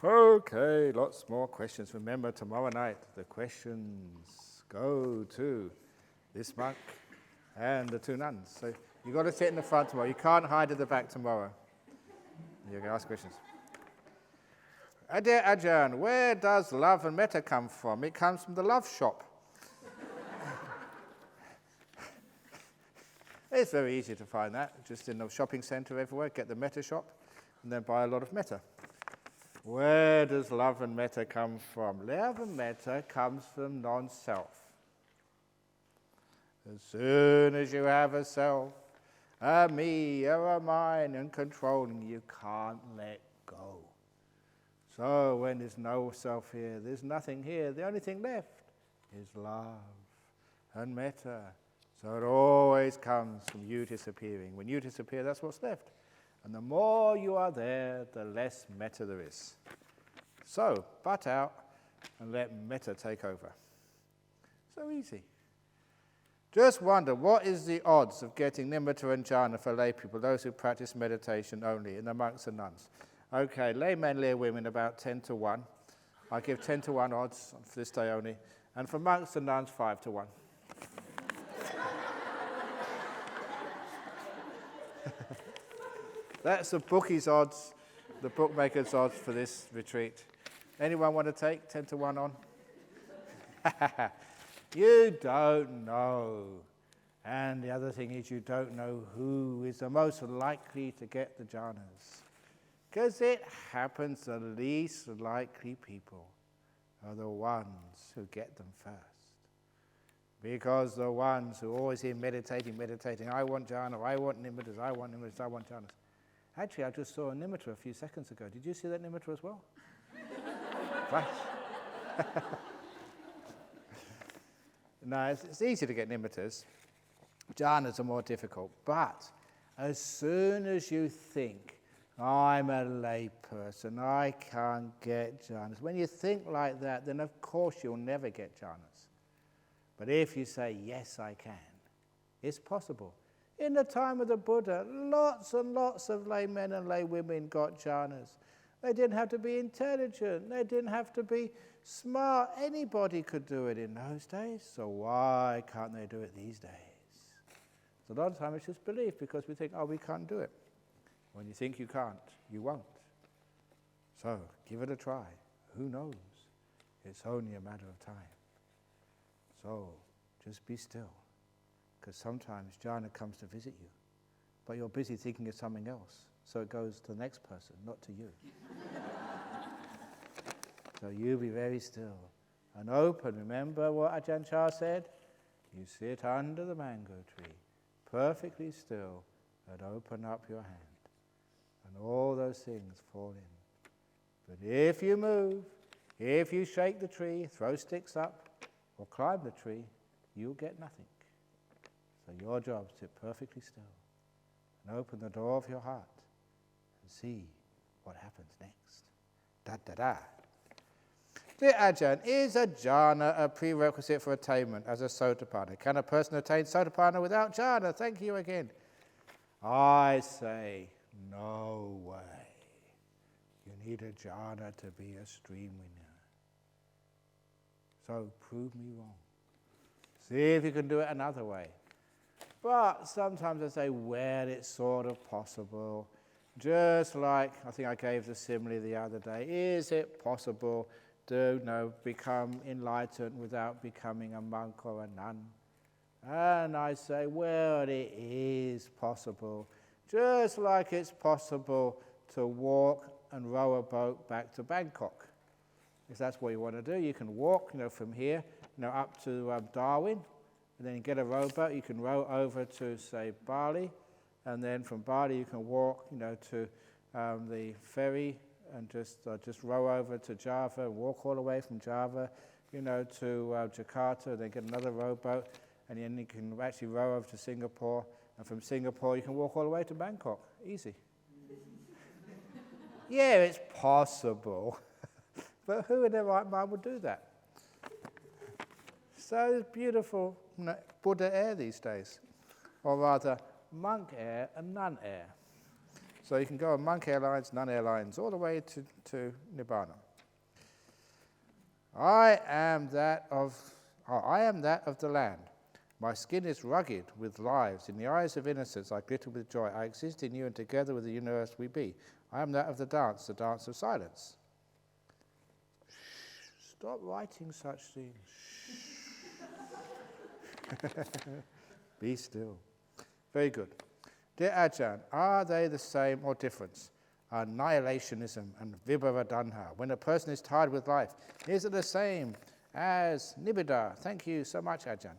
Okay, lots more questions. Remember, tomorrow night, the questions go to this monk and the two nuns. So you've got to sit in the front tomorrow. You can't hide at the back tomorrow. You can ask questions. Dear Ajahn, where does love and metta come from? It comes from the love shop. It's very easy to find that. Just in the shopping centre everywhere, get the metta shop, and then buy a lot of metta. Where does love and metta come from? Love and metta comes from non-self. As soon as you have a self, a me, or a mine, and controlling, you can't let go. So when there's no self here, there's nothing here, the only thing left is love and metta. So it always comes from you disappearing. When you disappear, that's what's left. And the more you are there, the less metta there is. So, butt out and let metta take over. So easy. Just wonder, what is the odds of getting nimitta and jhana for lay people, those who practice meditation only, in the monks and nuns? Okay, laymen, lay women, about 10 to 1. I give 10 to 1 odds for this day only. And for monks and nuns, 5 to 1. That's the bookies' odds, the bookmakers' odds for this retreat. Anyone want to take 10 to 1 on? You don't know. And the other thing is you don't know who is the most likely to get the jhanas. Because it happens the least likely people are the ones who get them first. Because the ones who are always here meditating, I want jhana, I want nimittas, I want jhanas. Actually, I just saw a nimitta a few seconds ago. Did you see that nimitta as well? Right. No, it's easy to get nimittas. Jhanas are more difficult. But as soon as you think, I'm a lay person, I can't get jhanas, when you think like that, then of course you'll never get jhanas. But if you say, yes, I can, it's possible. In the time of the Buddha, lots and lots of laymen and laywomen got jhanas. They didn't have to be intelligent. They didn't have to be smart. Anybody could do it in those days. So why can't they do it these days? So a lot of time it's just belief, because we think, oh, we can't do it. When you think you can't, you won't. So give it a try. Who knows? It's only a matter of time. So just be still. Because sometimes jhana comes to visit you, but you're busy thinking of something else, so it goes to the next person, not to you. So you be very still and open. Remember what Ajahn Chah said? You sit under the mango tree, perfectly still, and open up your hand, and all those things fall in. But if you move, if you shake the tree, throw sticks up, or climb the tree, you'll get nothing. So your job is to sit perfectly still and open the door of your heart and see what happens next. Da-da-da. Dear Ajahn, is a jhana a prerequisite for attainment as a sotapanna? Can a person attain sotapanna without jhana? Thank you again. I say, no way. You need a jhana to be a stream winner. So prove me wrong. See if you can do it another way. But sometimes I say, well, it's sort of possible. Just like, I think I gave the simile the other day, is it possible to become enlightened without becoming a monk or a nun? And I say, well, it is possible. Just like it's possible to walk and row a boat back to Bangkok. If that's what you want to do, you can walk from here up to Darwin. And then you get a rowboat, you can row over to, say, Bali, and then from Bali you can walk, to the ferry and just row over to Java, and walk all the way from Java, to Jakarta, then get another rowboat, and then you can actually row over to Singapore, and from Singapore you can walk all the way to Bangkok. Easy. Yeah, it's possible, but who in their right mind would do that? So it's beautiful Buddha air these days, or rather monk air and nun air. So you can go on monk airlines, nun airlines, all the way to Nibbana. I am that of the land. My skin is rugged with lives. In the eyes of innocence I glitter with joy. I exist in you, and together with the universe we be. I am that of the dance of silence. Stop writing such things. Be still. Very good. Dear Ajahn, are they the same or different? Annihilationism and vibhava-danha. When a person is tired with life, is it the same as nibbida? Thank you so much, Ajahn.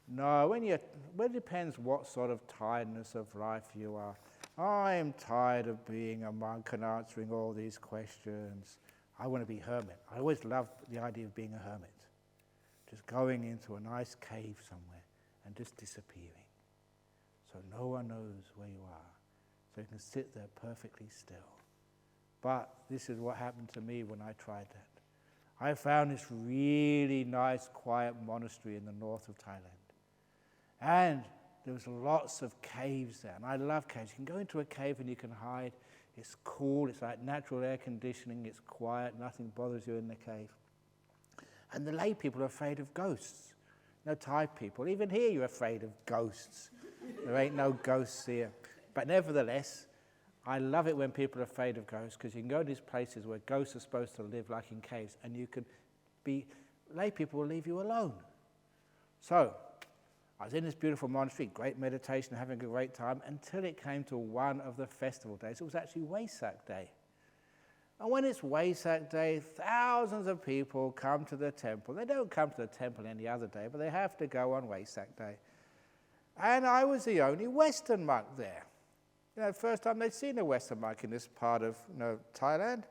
No, it depends what sort of tiredness of life you are. I'm tired of being a monk and answering all these questions. I want to be a hermit. I always loved the idea of being a hermit. Just going into a nice cave somewhere and just disappearing. So no one knows where you are. So you can sit there perfectly still. But this is what happened to me when I tried that. I found this really nice, quiet monastery in the north of Thailand. And there was lots of caves there. And I love caves. You can go into a cave and you can hide. It's cool. It's like natural air conditioning. It's quiet. Nothing bothers you in the cave. And the lay people are afraid of ghosts. No Thai people. Even here you're afraid of ghosts. There ain't no ghosts here. But nevertheless, I love it when people are afraid of ghosts, because you can go to these places where ghosts are supposed to live, like in caves, and you can lay people will leave you alone. So, I was in this beautiful monastery, great meditation, having a great time, until it came to one of the festival days. It was actually Wesak Day. And when it's Wesak Day, thousands of people come to the temple. They don't come to the temple any other day, but they have to go on Wesak Day. And I was the only Western monk there. The first time they'd seen a Western monk in this part of Thailand.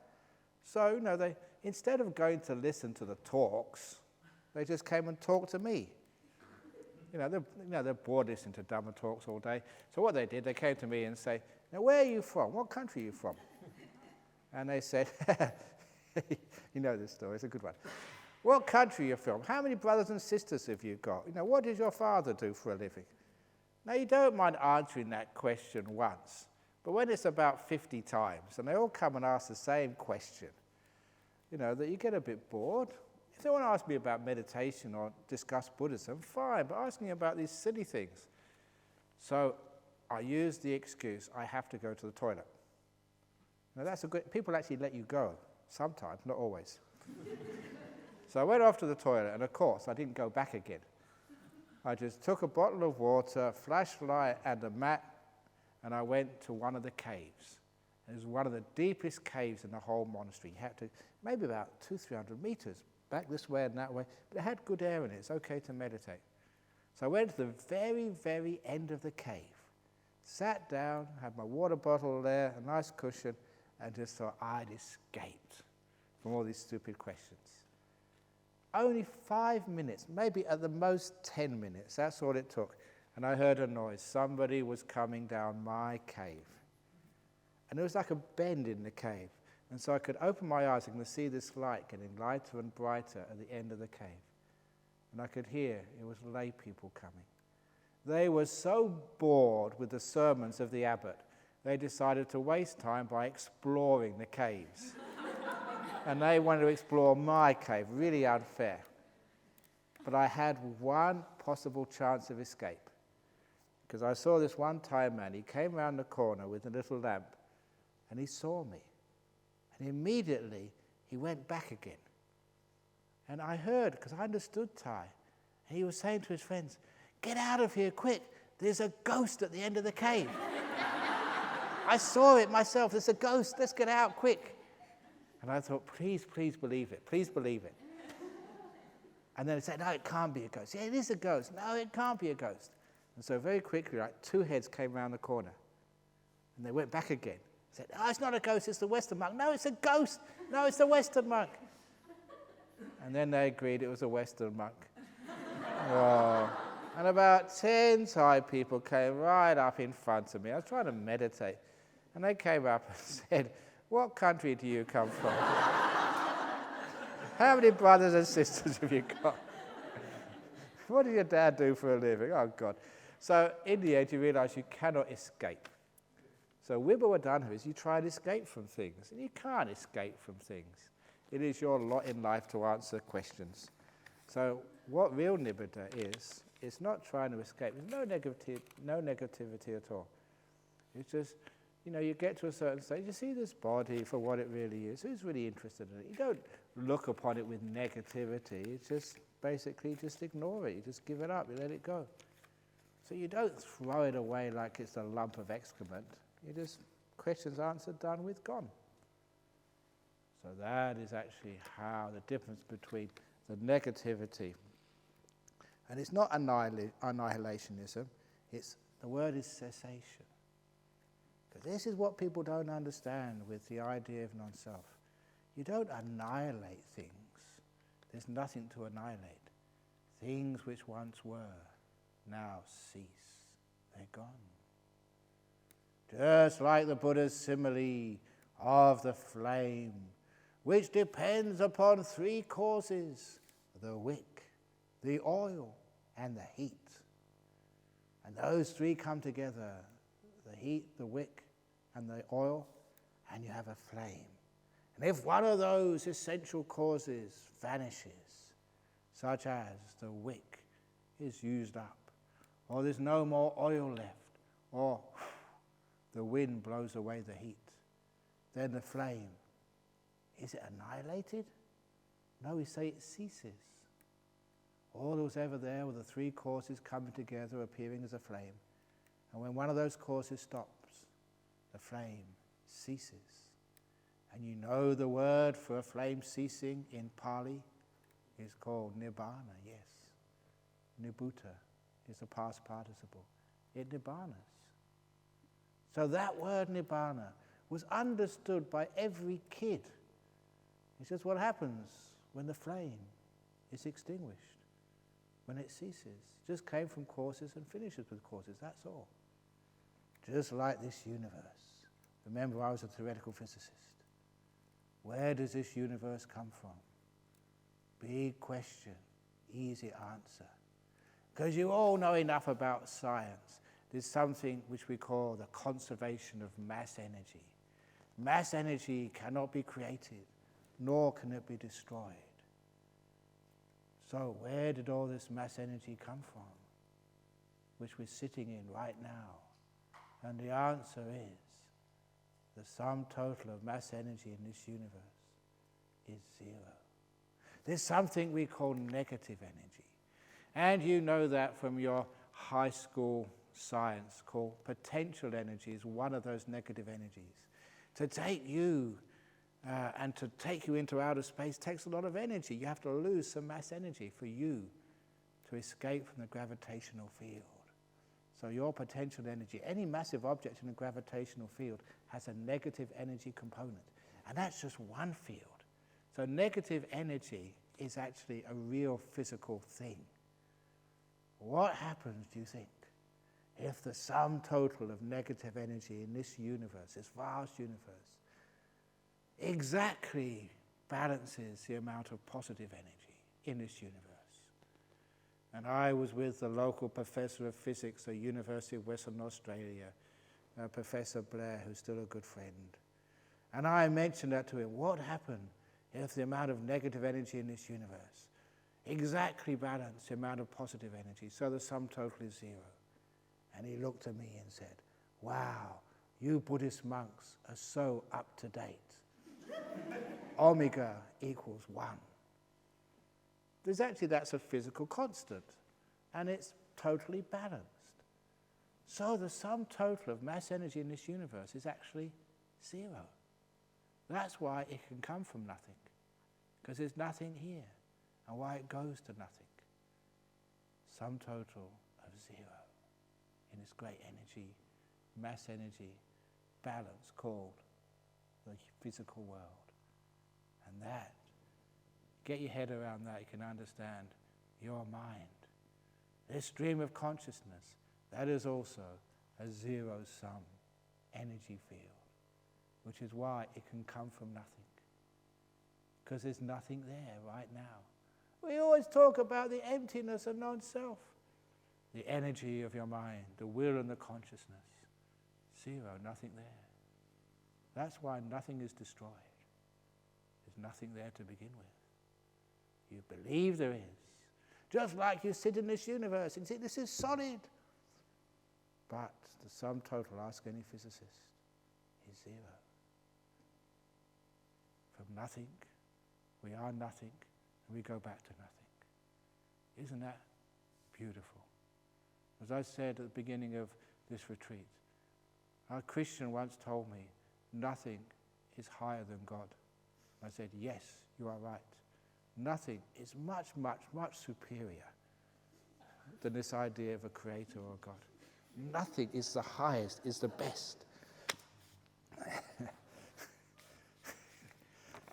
So, they instead of going to listen to the talks, they just came and talked to me. They're bored listening to Dhamma talks all day. So what they did, they came to me and say, "Now, where are you from? What country are you from?" And they said, you know this story, it's a good one. "What country are you from? How many brothers and sisters have you got? What does your father do for a living?" Now, you don't mind answering that question once, but when it's about 50 times, and they all come and ask the same question, that you get a bit bored. If they want to ask me about meditation or discuss Buddhism, fine, but asking about these silly things. So I use the excuse, I have to go to the toilet. Now, people actually let you go, sometimes, not always. So I went off to the toilet, and of course, I didn't go back again. I just took a bottle of water, flashlight, and a mat, and I went to one of the caves. It was one of the deepest caves in the whole monastery. You had to, maybe about 200-300 meters, back this way and that way, but it had good air in it. It's okay to meditate. So I went to the very, very end of the cave, sat down, had my water bottle there, a nice cushion, and just thought I'd escaped from all these stupid questions. Only 5 minutes, maybe at the most 10 minutes, that's all it took. And I heard a noise. Somebody was coming down my cave. And it was like a bend in the cave. And so I could open my eyes and see this light getting lighter and brighter at the end of the cave. And I could hear it was lay people coming. They were so bored with the sermons of the abbot, they decided to waste time by exploring the caves. And they wanted to explore my cave, really unfair. But I had one possible chance of escape, because I saw this one Thai man. He came round the corner with a little lamp, and he saw me. And immediately, he went back again. And I heard, because I understood Thai, and he was saying to his friends, "Get out of here, quick. There's a ghost at the end of the cave." I saw it myself. There's a ghost. Let's get out, quick. And I thought, please believe it. Please believe it. And then it said, "No, it can't be a ghost." "Yeah, it is a ghost." "No, it can't be a ghost." And so very quickly, two heads came round the corner. And they went back again. Said, "Oh, it's not a ghost, it's the Western monk." "No, it's a ghost." "No, it's the Western monk." And then they agreed it was a Western monk. Oh. And about 10 Thai people came right up in front of me. I was trying to meditate. And they came up and said, "What country do you come from? How many brothers and sisters have you got? What does your dad do for a living?" Oh, God. So in the end, you realize you cannot escape. So Vibhawadana is you try and escape from things, and you can't escape from things. It is your lot in life to answer questions. So what real nibbida is, it's not trying to escape. There's no negativity at all. It's just, you get to a certain stage, you see this body for what it really is. Who's really interested in it? You don't look upon it with negativity. It's just basically just ignore it. You just give it up. You let it go. So you don't throw it away like it's a lump of excrement. You just, questions answered, done with, gone. So that is actually how the difference between the negativity, and it's not annihilationism, the word is cessation. Because this is what people don't understand with the idea of non-self. You don't annihilate things. There's nothing to annihilate. Things which once were now cease. They're gone. Just like the Buddha's simile of the flame, which depends upon three causes: the wick, the oil, and the heat. And those three come together, the heat, the wick, and the oil, and you have a flame. And if one of those essential causes vanishes, such as the wick is used up, or there's no more oil left, or the wind blows away the heat, then the flame, is it annihilated? No, we say it ceases. All that was ever there were the three causes coming together, appearing as a flame. And when one of those causes stops, the flame ceases. And you know the word for a flame ceasing in Pali is called nibbana, yes. Nibbuta is the past participle. It nibbanas. So that word nibbana was understood by every kid. It's just what happens when the flame is extinguished, when it ceases. It just came from causes and finishes with causes, that's all. Just like this universe. Remember, I was a theoretical physicist. Where does this universe come from? Big question, easy answer. Because you all know enough about science. There's something which we call the conservation of mass energy. Mass energy cannot be created, nor can it be destroyed. So where did all this mass energy come from, which we're sitting in right now? And the answer is, the sum total of mass energy in this universe is zero. There's something we call negative energy. And you know that from your high school science, called potential energy is one of those negative energies. To take you and to take you into outer space takes a lot of energy. You have to lose some mass energy for you to escape from the gravitational field. So your potential energy, any massive object in a gravitational field has a negative energy component. And that's just one field. So negative energy is actually a real physical thing. What happens, do you think, if the sum total of negative energy in this universe, this vast universe, exactly balances the amount of positive energy in this universe? And I was with the local professor of physics at the University of Western Australia, Professor Blair, who's still a good friend. And I mentioned that to him. What happened if the amount of negative energy in this universe exactly balanced the amount of positive energy, so the sum total is zero? And he looked at me and said, wow, you Buddhist monks are so up to date. Omega equals 1. That's a physical constant, and it's totally balanced. So the sum total of mass energy in this universe is actually zero. That's why it can come from nothing, because there's nothing here, and why it goes to nothing. Sum total of zero in this great energy, mass energy balance called the physical world. And that, get your head around that, you can understand your mind. This stream of consciousness, that is also a zero-sum energy field, which is why it can come from nothing, because there's nothing there right now. We always talk about the emptiness of non-self. The energy of your mind, the will and the consciousness, Zero, nothing there. That's why nothing is destroyed. There's nothing there to begin with. You believe there is. Just like you sit in this universe and say, this is solid. But the sum total, ask any physicist, is zero. From nothing, we are nothing, and we go back to nothing. Isn't that beautiful? As I said at the beginning of this retreat, a Christian once told me, nothing is higher than God. I said, yes, you are right. Nothing is much, much, much superior than this idea of a creator or a God. Nothing is the highest, is the best.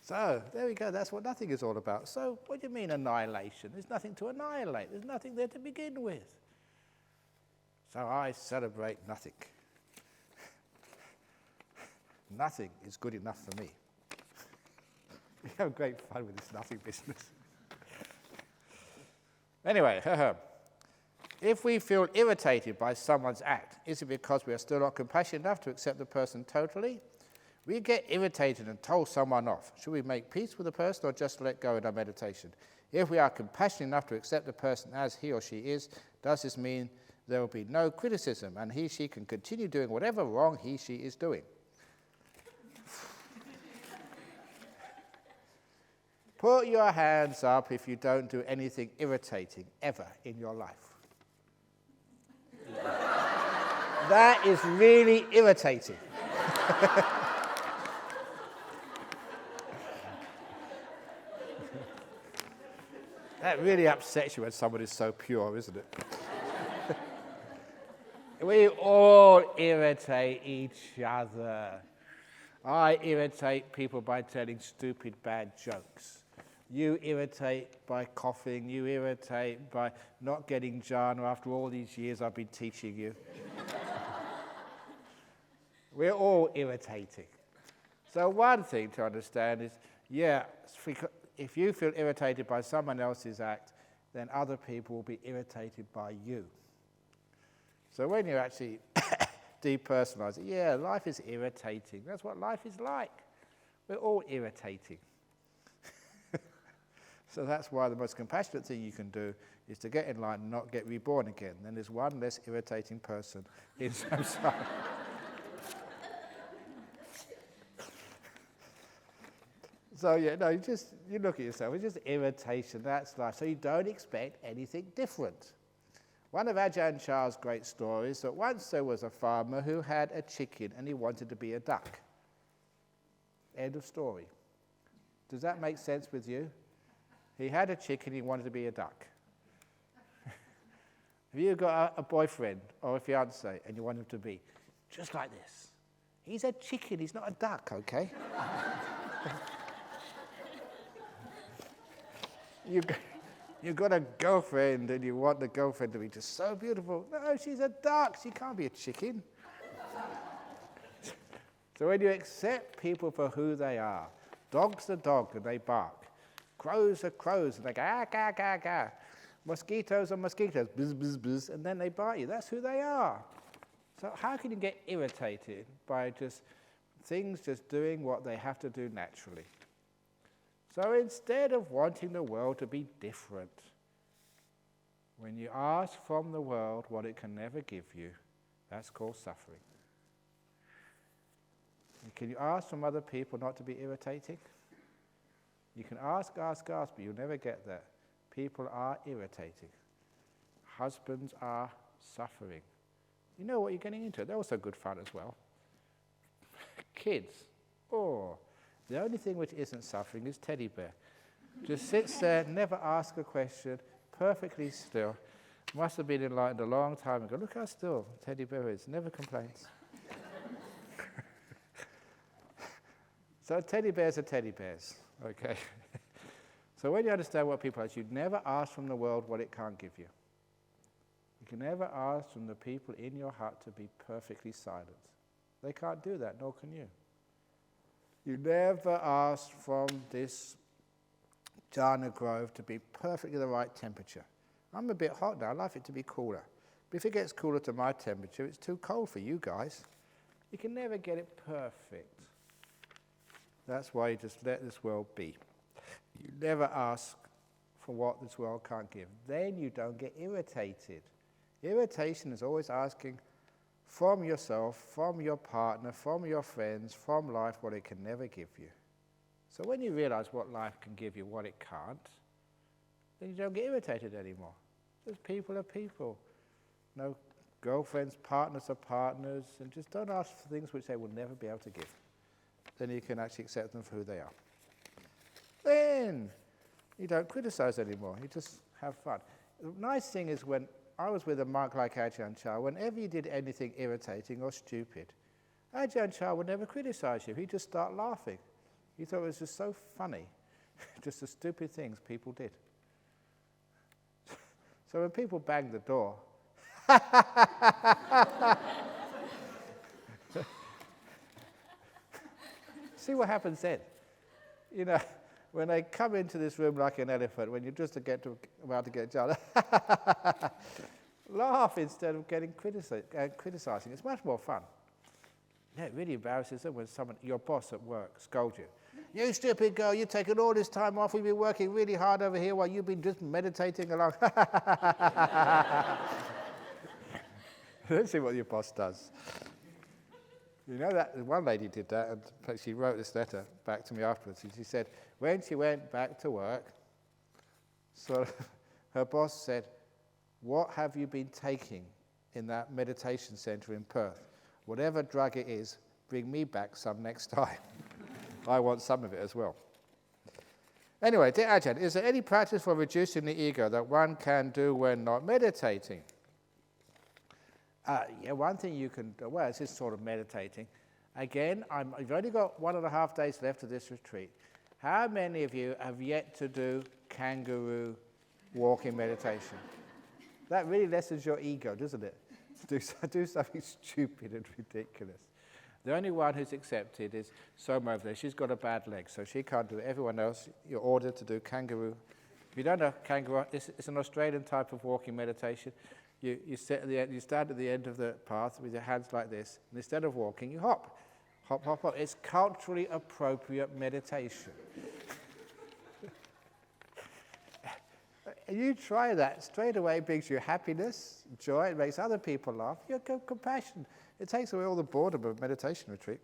So, there we go, that's what nothing is all about. So, what do you mean annihilation? There's nothing to annihilate, there's nothing there to begin with. So I celebrate nothing. Nothing is good enough for me. We have great fun with this nothing business. Anyway, if we feel irritated by someone's act, is it because we are still not compassionate enough to accept the person totally? We get irritated and told someone off. Should we make peace with the person or just let go in our meditation? If we are compassionate enough to accept the person as he or she is, does this mean there will be no criticism and he/she can continue doing whatever wrong he/she is doing? Put your hands up if you don't do anything irritating ever in your life. That is really irritating. That really upsets you when somebody's so pure, isn't it? We all irritate each other. I irritate people by telling stupid, bad jokes. You irritate by coughing. You irritate by not getting jhana after all these years I've been teaching you. We're all irritating. So one thing to understand is, yeah, if you feel irritated by someone else's act, then other people will be irritated by you. So when you actually depersonalize it, yeah, life is irritating. That's what life is like. We're all irritating. So that's why the most compassionate thing you can do is to get enlightened and not get reborn again. Then there's one less irritating person in samsara. So yeah, no, you look at yourself, it's just irritation, that's life. So you don't expect anything different. One of Ajahn Chah's great stories that once there was a farmer who had a chicken and he wanted to be a duck. End of story. Does that make sense with you? He had a chicken, he wanted to be a duck. Have you got a boyfriend or a fiancé and you want him to be just like this? He's a chicken, he's not a duck, okay? You've got a girlfriend and you want the girlfriend to be just so beautiful. No, she's a duck, she can't be a chicken. So when you accept people for who they are, dogs are dogs and they bark. Crows are crows and they go, ah, ga, ga, ga. Mosquitoes are mosquitoes, buzz, buzz, buzz, and then they bite you. That's who they are. So how can you get irritated by just things just doing what they have to do naturally? So instead of wanting the world to be different, when you ask from the world what it can never give you, that's called suffering. And can you ask from other people not to be irritating? You can ask, but you'll never get that. People are irritating. Husbands are suffering. You know what you're getting into. They're also good fun as well. Kids, the only thing which isn't suffering is teddy bear. Just sits there, never asks a question, perfectly still. Must have been enlightened a long time ago. Look how still teddy bear is, never complains. So teddy bears are teddy bears, okay? So when you understand what people are, you never ask from the world what it can't give you. You can never ask from the people in your heart to be perfectly silent. They can't do that, nor can you. You never ask from this jhana grove to be perfectly the right temperature. I'm a bit hot now, I'd like it to be cooler. But if it gets cooler to my temperature, it's too cold for you guys. You can never get it perfect. That's why you just let this world be. You never ask for what this world can't give. Then you don't get irritated. Irritation is always asking from yourself, from your partner, from your friends, from life what it can never give you. So when you realize what life can give you, what it can't, then you don't get irritated anymore. Because people are people. No girlfriends, partners are partners, and just don't ask for things which they will never be able to give. Then you can actually accept them for who they are. Then you don't criticize anymore. You just have fun. The nice thing is when I was with a monk like Ajahn Chah, whenever you did anything irritating or stupid, Ajahn Chah would never criticize you. He'd just start laughing. He thought it was just so funny, just the stupid things people did. So when people banged the door, see what happens then. You know, when they come into this room like an elephant, when you're just about to get jhana, laugh instead of getting criticizing. It's much more fun. Yeah, it really embarrasses them when your boss at work scolds you. You stupid girl, you've taken all this time off, we've been working really hard over here while you've been just meditating along. Let's see what your boss does. You know that one lady did that, and she wrote this letter back to me afterwards. And she said, when she went back to work, so her boss said, what have you been taking in that meditation center in Perth? Whatever drug it is, bring me back some next time. I want some of it as well. Anyway, dear Ajahn, is there any practice for reducing the ego that one can do when not meditating? Yeah, one thing you can do, well, this is sort of meditating. Again, I've only got 1.5 days left of this retreat. How many of you have yet to do kangaroo walking meditation? That really lessens your ego, doesn't it? Do something stupid and ridiculous. The only one who's accepted is Soma over there. She's got a bad leg, so she can't do it. Everyone else, you're ordered to do kangaroo. If you don't know kangaroo, it's an Australian type of walking meditation. You sit at the end, you stand at the end of the path with your hands like this, and instead of walking, you hop. Hop, hop, hop. It's culturally appropriate meditation. And you try that, straight away it brings you happiness, joy, it makes other people laugh, you have compassion. It takes away all the boredom of a meditation retreat.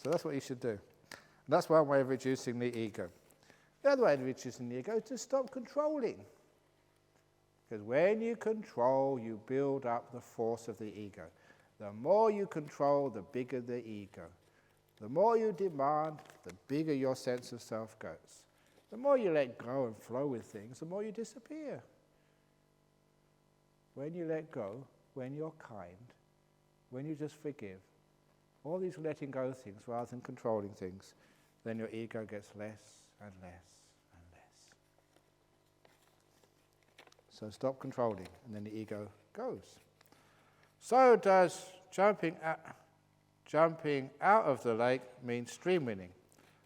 So that's what you should do. And that's one way of reducing the ego. The other way of reducing the ego is to stop controlling. Because when you control, you build up the force of the ego. The more you control, the bigger the ego. The more you demand, the bigger your sense of self goes. The more you let go and flow with things, the more you disappear. When you let go, when you're kind, when you just forgive, all these letting go things rather than controlling things, then your ego gets less and less and less. So stop controlling, and then the ego goes. So does jumping out of the lake mean stream winning?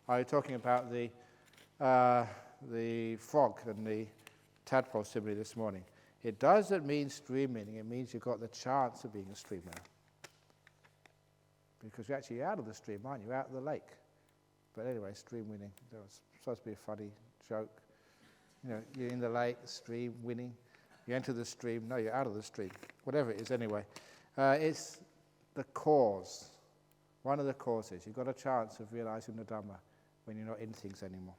Are you talking about the frog and the tadpole simile this morning? It doesn't mean stream winning, it means you've got the chance of being a stream winner. Because you're actually out of the stream, aren't you? Out of the lake. But anyway, stream winning. That was supposed to be a funny joke. You know, you're in the lake, stream winning. You enter the stream. No, you're out of the stream. Whatever it is, anyway. It's the cause. One of the causes. You've got a chance of realizing the Dhamma when you're not in things anymore.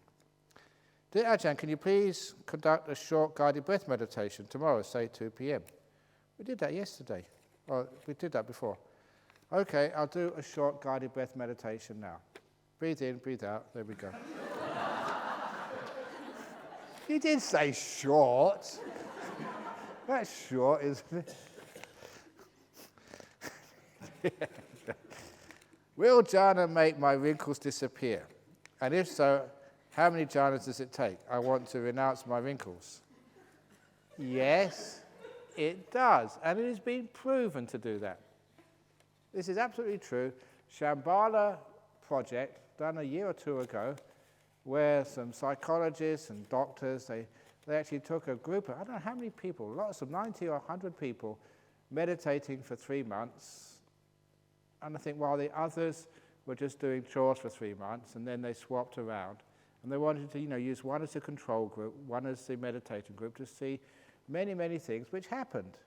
Dear Ajahn, can you please conduct a short guided breath meditation tomorrow, say 2 p.m.? We did that yesterday. Or we did that before. Okay, I'll do a short guided breath meditation now. Breathe in, breathe out. There we go. You did say short. That's short, isn't it? Will jhana make my wrinkles disappear? And if so, how many jhanas does it take? I want to renounce my wrinkles. Yes, it does. And it has been proven to do that. This is absolutely true. Shambhala project, done a year or two ago, where some psychologists and doctors, they actually took a group of, I don't know how many people, lots of 90 or 100 people, meditating for 3 months. And I think while the others were just doing chores for 3 months, and then they swapped around, and they wanted to, use one as a control group, one as the meditating group, to see many, many things which happened.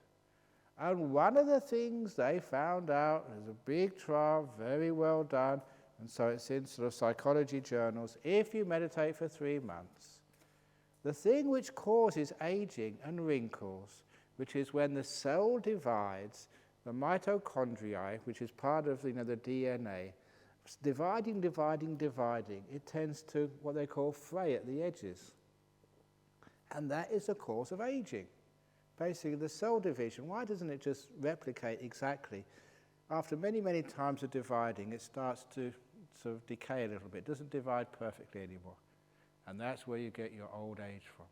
And one of the things they found out, there's a big trial, very well done, and so it's in sort of psychology journals, if you meditate for 3 months, the thing which causes aging and wrinkles, which is when the cell divides, the mitochondria, which is part of the DNA, dividing, it tends to what they call fray at the edges. And that is the cause of aging. Basically, the cell division, why doesn't it just replicate exactly? After many, many times of dividing, it starts to sort of decay a little bit. It doesn't divide perfectly anymore. And that's where you get your old age from.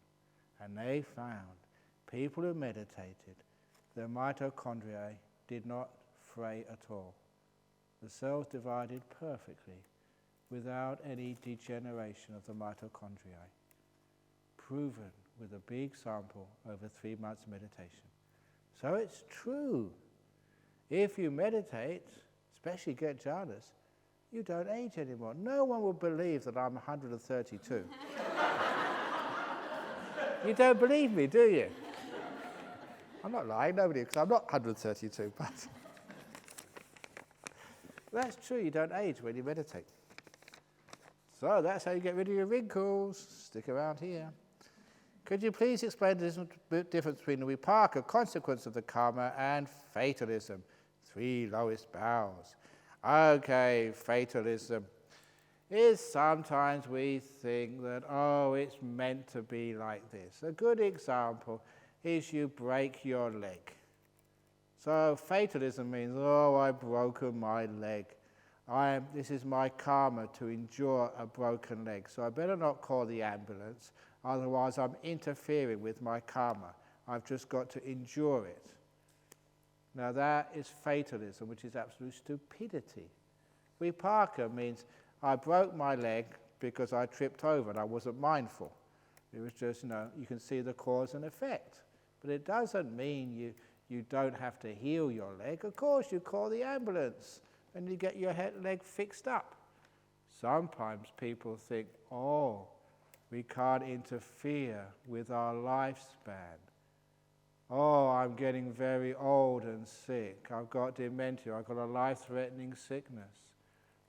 And they found people who meditated, their mitochondria did not fray at all. The cells divided perfectly without any degeneration of the mitochondria. Proven with a big sample over 3 months meditation. So it's true. If you meditate, especially get jhanas, you don't age anymore. No one will believe that I'm 132. You don't believe me, do you? I'm not lying, nobody, because I'm not 132, but that's true, you don't age when you meditate. So that's how you get rid of your wrinkles. Stick around here. Could you please explain the difference between the vipaka, consequence of the karma, and fatalism? 3 lowest bows. Okay, fatalism is sometimes we think that, it's meant to be like this. A good example is you break your leg. So fatalism means, I've broken my leg. This is my karma to endure a broken leg, so I better not call the ambulance, otherwise I'm interfering with my karma. I've just got to endure it. Now that is fatalism, which is absolute stupidity. Vipaka means I broke my leg because I tripped over and I wasn't mindful. It was just, you can see the cause and effect. But it doesn't mean you don't have to heal your leg. Of course, you call the ambulance and you get your leg fixed up. Sometimes people think, we can't interfere with our lifespan. I'm getting very old and sick. I've got dementia. I've got a life-threatening sickness.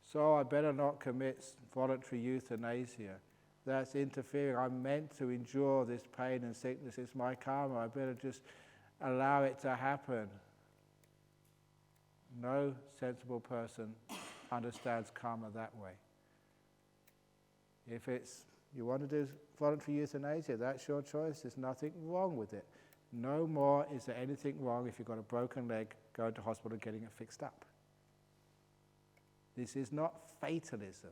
So I better not commit voluntary euthanasia. That's interfering. I'm meant to endure this pain and sickness. It's my karma. I better just allow it to happen. No sensible person understands karma that way. If you want to do voluntary euthanasia, that's your choice. There's nothing wrong with it. No more is there anything wrong if you've got a broken leg, going to hospital and getting it fixed up. This is not fatalism.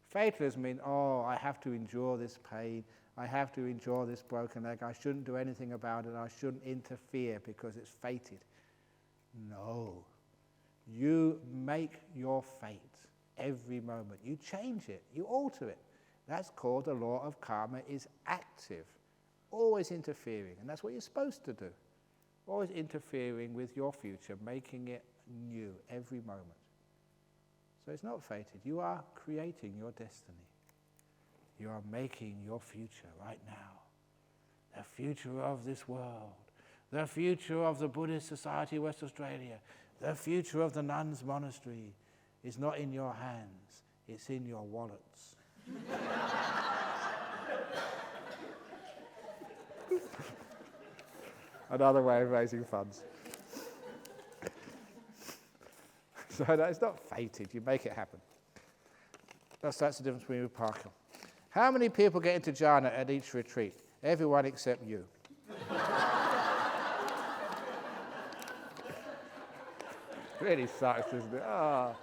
Fatalism means, I have to endure this pain. I have to endure this broken leg. I shouldn't do anything about it. I shouldn't interfere because it's fated. No. You make your fate every moment. You change it. You alter it. That's called the law of karma is active. Always interfering. And that's what you're supposed to do. Always interfering with your future, making it new every moment. So it's not fated. You are creating your destiny. You are making your future right now. The future of this world. The future of the Buddhist Society West Australia. The future of the nuns' monastery is not in your hands. It's in your wallets. Another way of raising funds. So it's not fated, you make it happen. That's the difference between vipaka. How many people get into jhana at each retreat? Everyone except you. Really sucks, isn't it? I'm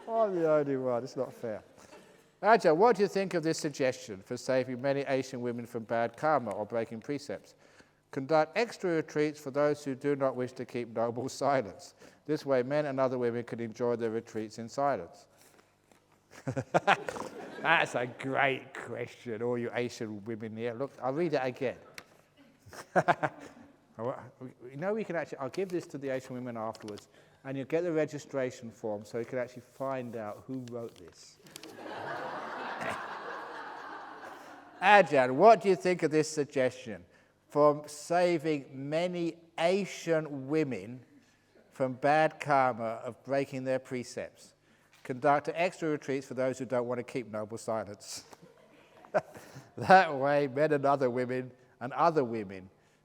the only one, it's not fair. Ajahn, what do you think of this suggestion for saving many Asian women from bad karma or breaking precepts? Conduct extra retreats for those who do not wish to keep noble silence. This way, men and other women can enjoy their retreats in silence. That's a great question, all you Asian women here. Look, I'll read it again. We can actually, I'll give this to the Asian women afterwards, and you'll get the registration form so you can actually find out who wrote this. Ajahn, what do you think of this suggestion for saving many Asian women from bad karma of breaking their precepts? Conduct extra retreats for those who don't want to keep noble silence. That way, men and other women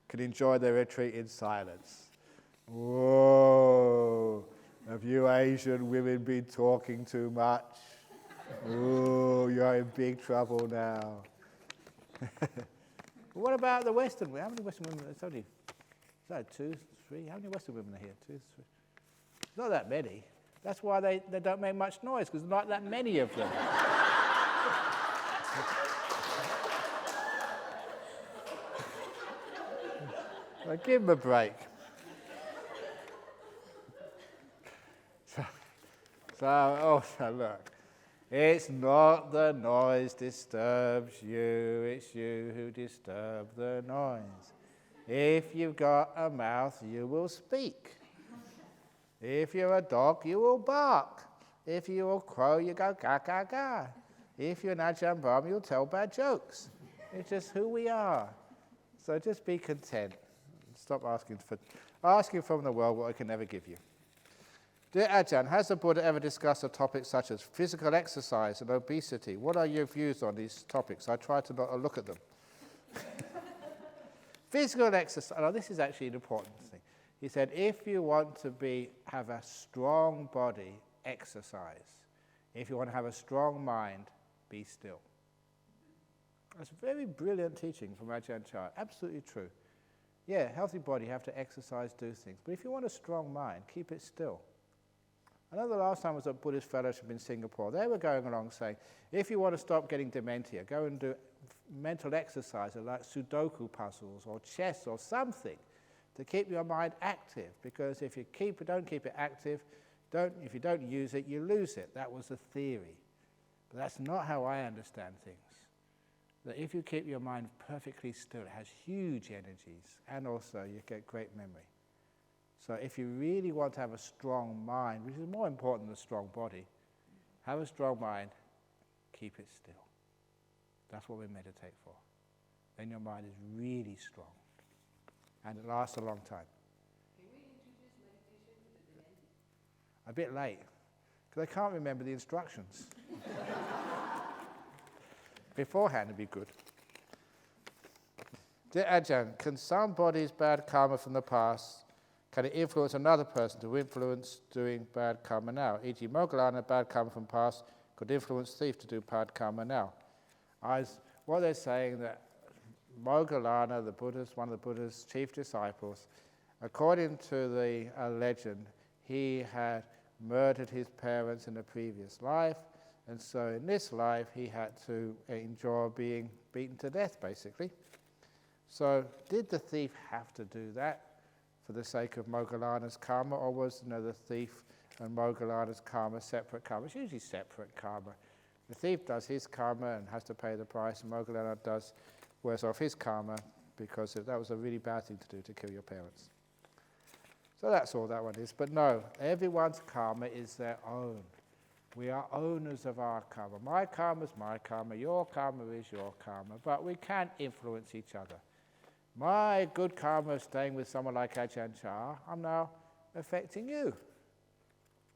can enjoy their retreat in silence. Whoa, have you Asian women been talking too much? Oh, you're in big trouble now. What about the Western women? How many Western women? It's only 2, 3. How many Western women are here? 2, 3. Not that many. That's why they don't make much noise, because there's not that many of them. So give them a break. So look. It's not the noise disturbs you, it's you who disturb the noise. If you've got a mouth, you will speak. If you're a dog, you will bark. If you're a crow, you go ga ga ga. If you're an Ajahn Brahm, you'll tell bad jokes. It's just who we are. So just be content. Stop asking from the world what I can never give you. Dear Ajahn, has the Buddha ever discussed a topic such as physical exercise and obesity? What are your views on these topics? I try to not look at them. Physical exercise, this is actually an important thing. He said, if you want to have a strong body, exercise. If you want to have a strong mind, be still. That's very brilliant teaching from Ajahn Chah. Absolutely true. Yeah, healthy body, you have to exercise, do things. But if you want a strong mind, keep it still. I know the last time I was at Buddhist Fellowship in Singapore, they were going along saying, if you want to stop getting dementia, go and do mental exercises like Sudoku puzzles or chess or something to keep your mind active. Because if you don't keep it active, if you don't use it, you lose it. That was the theory. But that's not how I understand things. That if you keep your mind perfectly still, it has huge energies, and also you get great memory. So if you really want to have a strong mind, which is more important than a strong body, have a strong mind, keep it still. That's what we meditate for. Then your mind is really strong, and it lasts a long time. Can we introduce meditation to the demented? A bit late, because I can't remember the instructions. Beforehand would be good. Dear Ajahn, can somebody's bad karma from the past, can it influence another person to influence doing bad karma now? E.g., Moggallana, bad karma from past, could influence thief to do bad karma now. What they're saying that Moggallana, one of the Buddha's chief disciples, according to the legend, he had murdered his parents in a previous life, and so in this life he had to endure being beaten to death, basically. So did the thief have to do that for the sake of Moggallana's karma, or was the thief and Moggallana's karma separate karma? It's usually separate karma. The thief does his karma and has to pay the price, and Moggallana wears off his karma because that was a really bad thing to do, to kill your parents. So that's all that one is. But no, everyone's karma is their own. We are owners of our karma. My karma is my karma, your karma is your karma, but we can influence each other. My good karma of staying with someone like Ajahn Chah, I'm now affecting you.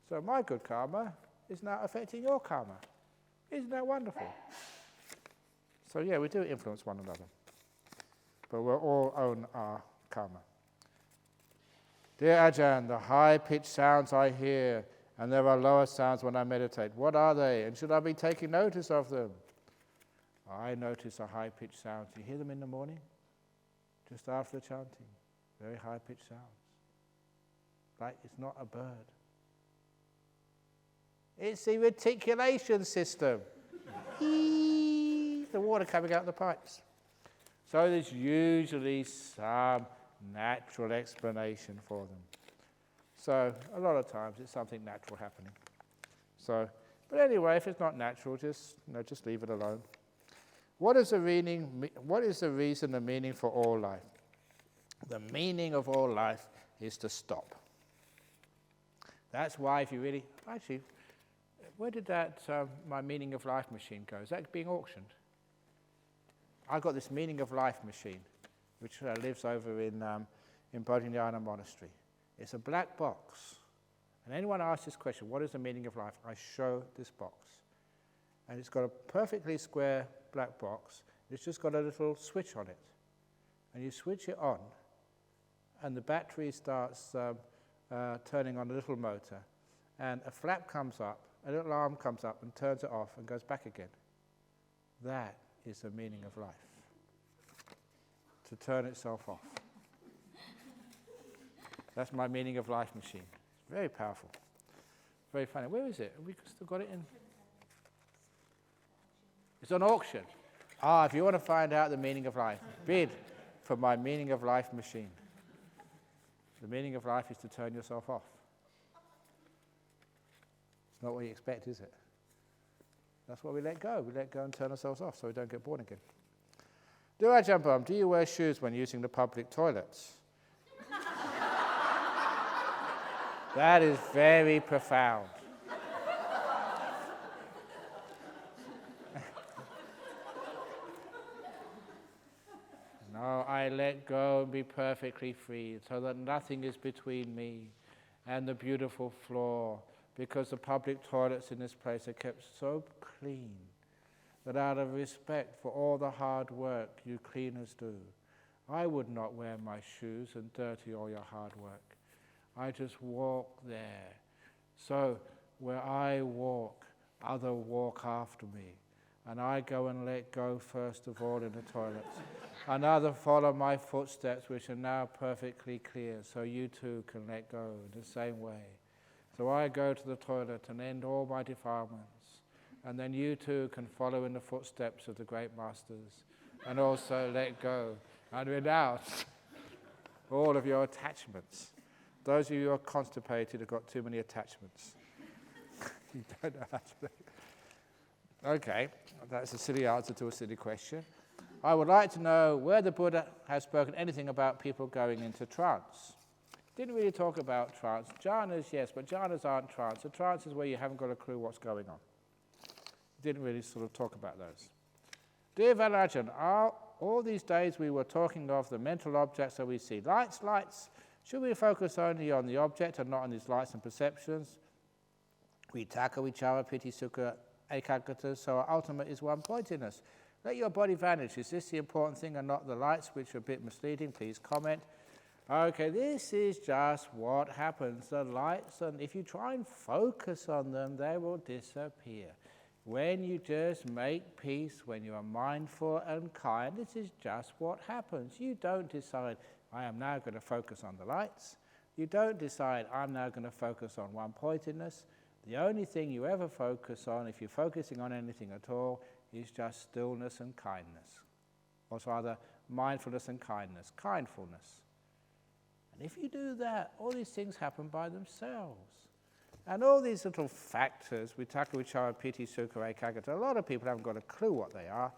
So my good karma is now affecting your karma. Isn't that wonderful? So yeah, we do influence one another. But we all own our karma. Dear Ajahn, the high-pitched sounds I hear, and there are lower sounds when I meditate. What are they, and should I be taking notice of them? I notice a high-pitched sound. You hear them in the morning? Just after the chanting. Very high-pitched sounds. Like it's not a bird. It's the reticulation system. The water coming out of the pipes. So there's usually some natural explanation for them. So a lot of times it's something natural happening. So, but anyway, if it's not natural, just leave it alone. What is the reason, the meaning for all life? The meaning of all life is to stop. That's why if you really... Actually, where did that my Meaning of Life machine go? Is that being auctioned? I've got this Meaning of Life machine, which lives over in Bodhinyana Monastery. It's a black box. And anyone asks this question, what is the meaning of life? I show this box. And it's got a perfectly square black box. It's just got a little switch on it. And you switch it on, and the battery starts turning on a little motor. And a flap comes up, a little arm comes up and turns it off and goes back again. That is the meaning of life. To turn itself off. That's my Meaning of Life machine. It's very powerful. Very funny. Where is it? Have we still got it in? It's on auction. If you want to find out the meaning of life, bid for my Meaning of Life machine. The meaning of life is to turn yourself off. It's not what you expect, is it? That's why we let go. We let go and turn ourselves off so we don't get born again. Do Ajahn Brahm, do you wear shoes when using the public toilets? That is very profound. No, I let go and be perfectly free so that nothing is between me and the beautiful floor, because the public toilets in this place are kept so clean that out of respect for all the hard work you cleaners do, I would not wear my shoes and dirty all your hard work. I just walk there. So where I walk, others walk after me. And I go and let go first of all in the toilets. And others follow my footsteps, which are now perfectly clear, so you too can let go in the same way. So I go to the toilet and end all my defilements. And then you too can follow in the footsteps of the great masters and also let go and renounce all of your attachments. Those of you who are constipated have got too many attachments. You don't know how to do it. Okay, that's a silly answer to a silly question. I would like to know where the Buddha has spoken anything about people going into trance. Didn't really talk about trance. Jhanas, yes, but jhanas aren't trance. A trance is where you haven't got a clue what's going on. Didn't really sort of talk about those. Dear Ajahn, all these days we were talking of the mental objects that we see. Lights, lights. Should we focus only on the object and not on these lights and perceptions? Vitaka, vichara, piti, sukha, ekagrata, so our ultimate is one-pointedness. Let your body vanish. Is this the important thing and not the lights, which are a bit misleading? Please comment. Okay, this is just what happens. The lights, and if you try and focus on them, they will disappear. When you just make peace, when you are mindful and kind, this is just what happens. You don't decide, I am now going to focus on the lights. You don't decide, I'm now going to focus on one-pointedness. The only thing you ever focus on, if you're focusing on anything at all, is just stillness and kindness. Or rather, mindfulness and kindness, kindfulness. And if you do that, all these things happen by themselves. And all these little factors, vitaka, vichara, piti, sukha, ekagrata, a lot of people haven't got a clue what they are.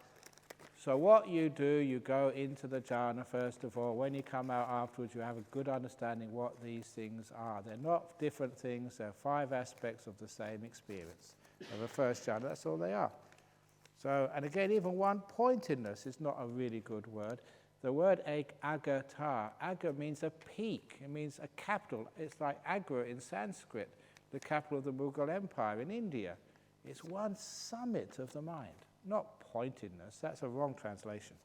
So what you do, you go into the jhana first of all. When you come out afterwards, you have a good understanding what these things are. They're not different things. They're 5 aspects of the same experience. Of the first jhana, that's all they are. So, and again, even one-pointedness is not a really good word. The word agata, agra means a peak. It means a capital. It's like Agra in Sanskrit, the capital of the Mughal Empire in India. It's one summit of the mind, not pointedness. That's a wrong translation.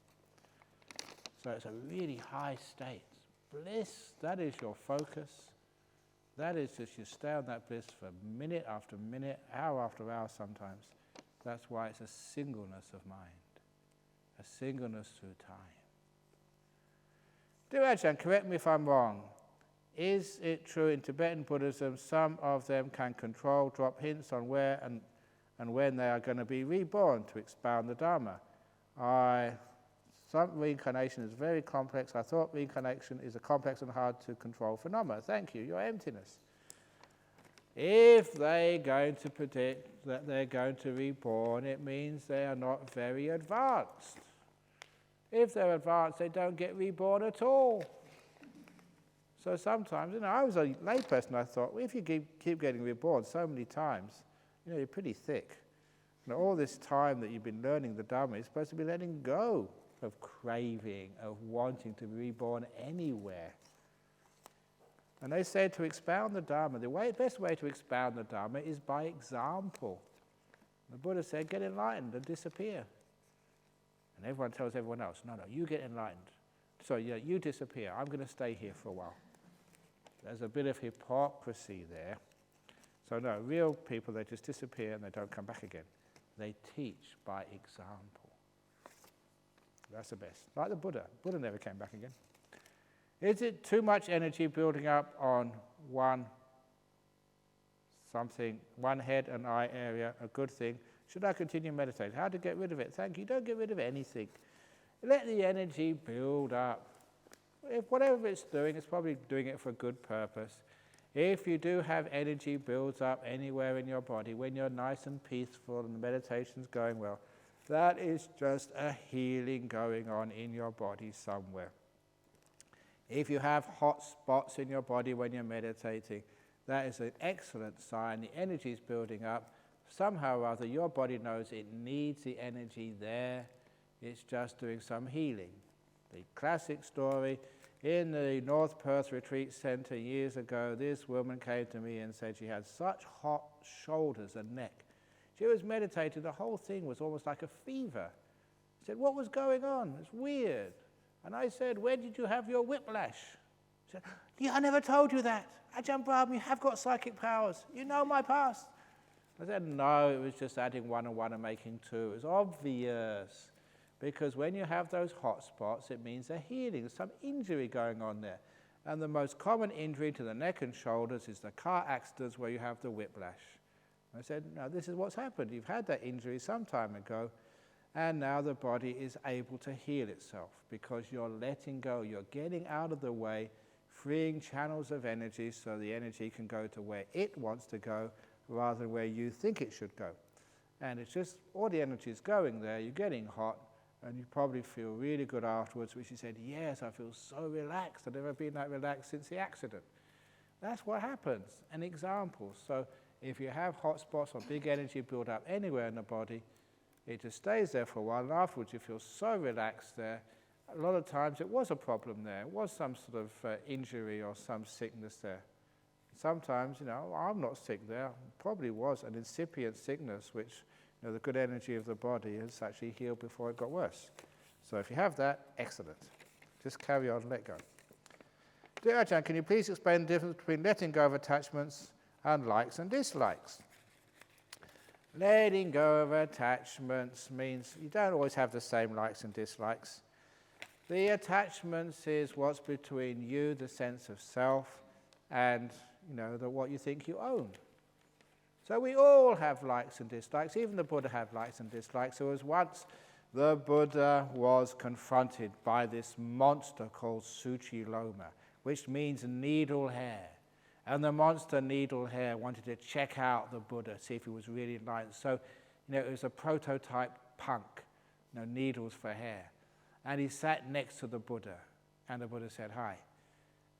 So it's a really high state. Bliss, that is your focus. That is just you stay on that bliss for minute after minute, hour after hour sometimes. That's why it's a singleness of mind, a singleness through time. Dear Ajahn, correct me if I'm wrong. Is it true in Tibetan Buddhism some of them can control, drop hints on where and when they are going to be reborn to expound the Dharma? Some reincarnation is very complex. I thought reincarnation is a complex and hard to control phenomenon. Thank you, your emptiness. If they're going to predict that they're going to reborn, it means they are not very advanced. If they're advanced, they don't get reborn at all. So sometimes, I was a layperson, I thought, well, if you keep getting reborn so many times, you're pretty thick. All this time that you've been learning the Dharma, you're supposed to be letting go of craving, of wanting to be reborn anywhere. And they said to expound the Dharma, the best way to expound the Dharma is by example. The Buddha said, get enlightened and disappear. And everyone tells everyone else, no, you get enlightened. So you disappear. I'm going to stay here for a while. There's a bit of hypocrisy there. So no, real people, they just disappear and they don't come back again. They teach by example. That's the best. Like the Buddha. Buddha never came back again. Is it too much energy building up on one head and eye area, a good thing? Should I continue meditating? How to get rid of it? Thank you. Don't get rid of anything. Let the energy build up. If whatever it's doing, it's probably doing it for a good purpose. If you do have energy builds up anywhere in your body, when you're nice and peaceful and the meditation's going well, that is just a healing going on in your body somewhere. If you have hot spots in your body when you're meditating, that is an excellent sign. The energy is building up. Somehow or other, your body knows it needs the energy there. It's just doing some healing. The classic story, in the North Perth Retreat Centre years ago, this woman came to me and said she had such hot shoulders and neck. She was meditating, the whole thing was almost like a fever. She said, what was going on? It's weird. And I said, where did you have your whiplash? She said, yeah, I never told you that. Ajahn Brahm, you have got psychic powers. You know my past. I said, no, it was just adding 1 and 1 and making 2. It was obvious. Because when you have those hot spots, it means a healing. There's some injury going on there. And the most common injury to the neck and shoulders is the car accidents where you have the whiplash. I said, no, this is what's happened. You've had that injury some time ago, and now the body is able to heal itself because you're letting go. You're getting out of the way, freeing channels of energy so the energy can go to where it wants to go rather than where you think it should go. And it's just all the energy is going there. You're getting hot. And you probably feel really good afterwards, which you said, yes, I feel so relaxed. I've never been that relaxed since the accident. That's what happens. An example. So if you have hot spots or big energy build up anywhere in the body, it just stays there for a while. And afterwards, you feel so relaxed there. A lot of times, it was a problem there. It was some sort of injury or some sickness there. Sometimes, I'm not sick there. It probably was an incipient sickness, which the good energy of the body has actually healed before it got worse. So if you have that, excellent. Just carry on and let go. Dear Ajahn, can you please explain the difference between letting go of attachments and likes and dislikes? Letting go of attachments means you don't always have the same likes and dislikes. The attachments is what's between you, the sense of self, and what you think you own. So we all have likes and dislikes. Even the Buddha had likes and dislikes. There was once the Buddha was confronted by this monster called Suchi Loma, which means needle hair. And the monster needle hair wanted to check out the Buddha, see if he was really enlightened. So, it was a prototype punk, needles for hair. And he sat next to the Buddha, and the Buddha said, hi.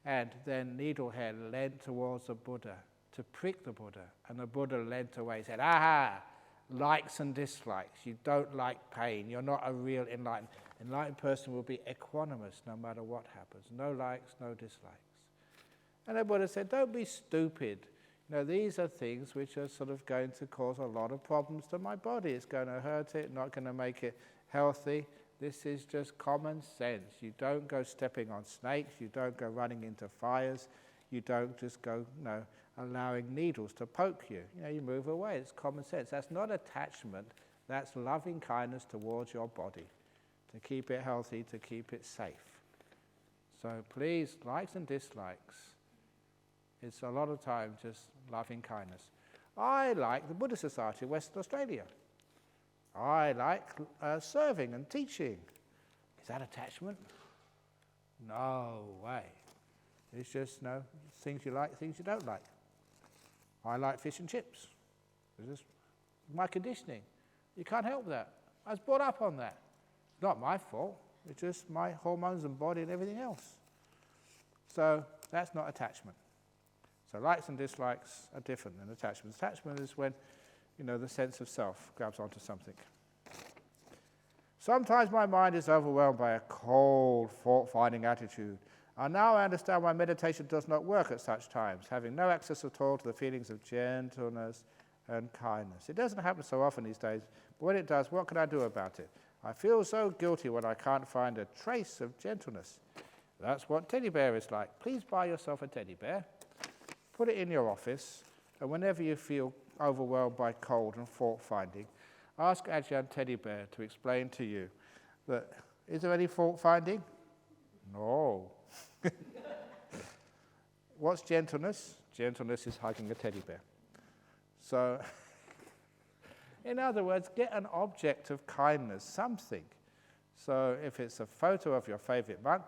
And then needle hair leant towards the Buddha to prick the Buddha, and the Buddha leant away. He said, aha, likes and dislikes. You don't like pain. You're not a real enlightened. Enlightened person will be equanimous no matter what happens. No likes, no dislikes. And the Buddha said, don't be stupid. These are things which are sort of going to cause a lot of problems to my body. It's going to hurt it, not going to make it healthy. This is just common sense. You don't go stepping on snakes. You don't go running into fires. You don't just go, allowing needles to poke you. You move away. It's common sense. That's not attachment. That's loving kindness towards your body, to keep it healthy, to keep it safe. So please, likes and dislikes. It's a lot of time just loving kindness. I like the Buddhist Society of Western Australia. I like serving and teaching. Is that attachment? No way. It's just, things you like, things you don't like. I like fish and chips. It's just my conditioning. You can't help that. I was brought up on that. It's not my fault. It's just my hormones and body and everything else. So that's not attachment. So likes and dislikes are different than attachment. Attachment is when, the sense of self grabs onto something. Sometimes my mind is overwhelmed by a cold, fault-finding attitude. And now I understand why meditation does not work at such times, having no access at all to the feelings of gentleness and kindness. It doesn't happen so often these days, but when it does, what can I do about it? I feel so guilty when I can't find a trace of gentleness. That's what teddy bear is like. Please buy yourself a teddy bear, put it in your office, and whenever you feel overwhelmed by cold and fault-finding, ask Ajahn Teddy Bear to explain to you that, is there any fault-finding? No. What's gentleness? Gentleness is hugging a teddy bear. So, in other words, get an object of kindness, something. So if it's a photo of your favorite monk,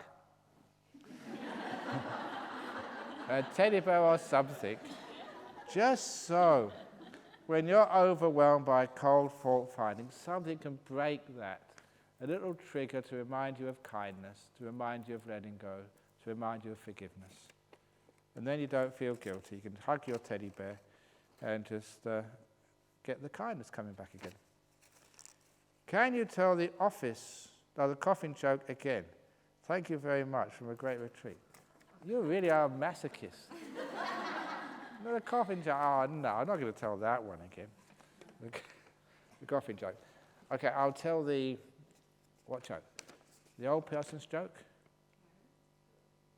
a teddy bear or something, just so when you're overwhelmed by cold fault-finding, something can break that. A little trigger to remind you of kindness, to remind you of letting go, to remind you of forgiveness. And then you don't feel guilty. You can hug your teddy bear and just get the kindness coming back again. Can you tell the coffin joke again? Thank you very much from a great retreat. You really are a masochist. No, the coffin joke. Oh, no, I'm not going to tell that one again. The coffin joke. Okay, I'll tell what joke? The old person's joke?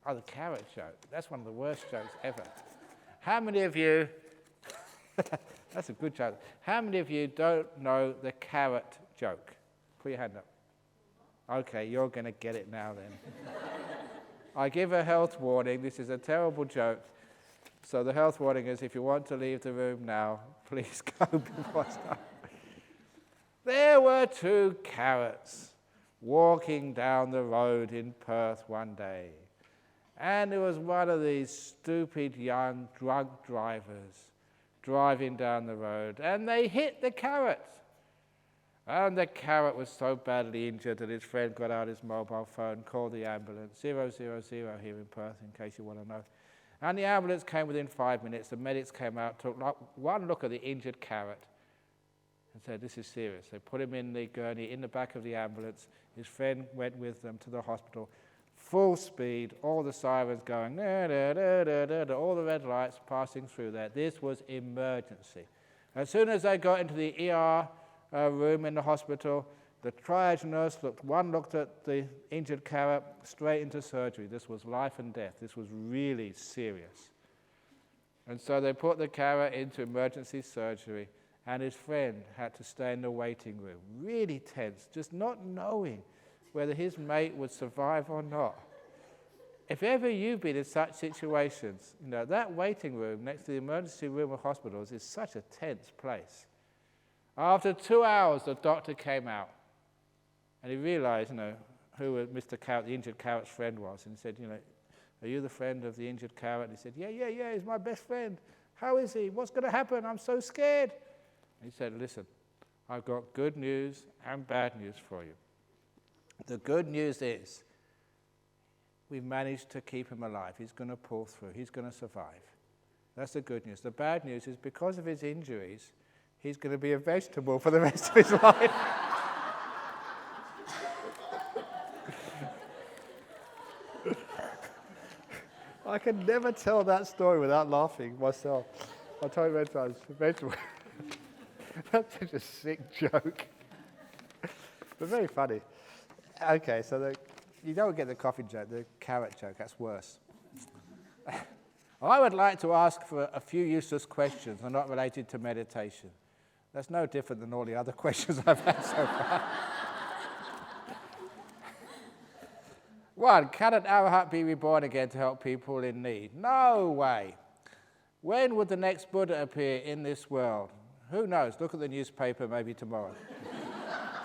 Oh, the carrot joke. That's one of the worst jokes ever. How many of you, that's a good joke. How many of you don't know the carrot joke? Put your hand up. Okay, you're going to get it now then. I give a health warning. This is a terrible joke. So the health warning is, if you want to leave the room now, please go before I start. There were two carrots walking down the road in Perth one day. And there was one of these stupid young drunk drivers driving down the road, and they hit the carrot. And the carrot was so badly injured that his friend got out his mobile phone, called the ambulance, 000 here in Perth, in case you want to know. And the ambulance came within 5 minutes. The medics came out, took one look at the injured carrot, and said, this is serious. They put him in the gurney in the back of the ambulance. His friend went with them to the hospital. Full speed, all the sirens going, da, da, da, da, da, da, all the red lights passing through there. This was emergency. As soon as they got into the ER room in the hospital, the triage nurse looked at the injured carrot, straight into surgery. This was life and death. This was really serious. And so they put the carrot into emergency surgery, and his friend had to stay in the waiting room, really tense, just not knowing whether his mate would survive or not. If ever you've been in such situations, that waiting room next to the emergency room of hospitals is such a tense place. After 2 hours, the doctor came out, and he realized, who Mr. Carrot, the injured carrot's friend was, and he said, are you the friend of the injured carrot? And he said, yeah, he's my best friend. How is he? What's going to happen? I'm so scared. And he said, listen, I've got good news and bad news for you. The good news is we've managed to keep him alive. He's going to pull through. He's going to survive. That's the good news. The bad news is because of his injuries, he's going to be a vegetable for the rest of his life. I can never tell that story without laughing myself. I'll tell you many times. Vegetable. That's such a sick joke. But very funny. Okay, so you don't get the coffin joke, the carrot joke, that's worse. I would like to ask for a few useless questions that are not related to meditation. That's no different than all the other questions I've had so far. 1, can an arahat be reborn again to help people in need? No way. When would the next Buddha appear in this world? Who knows? Look at the newspaper, maybe tomorrow.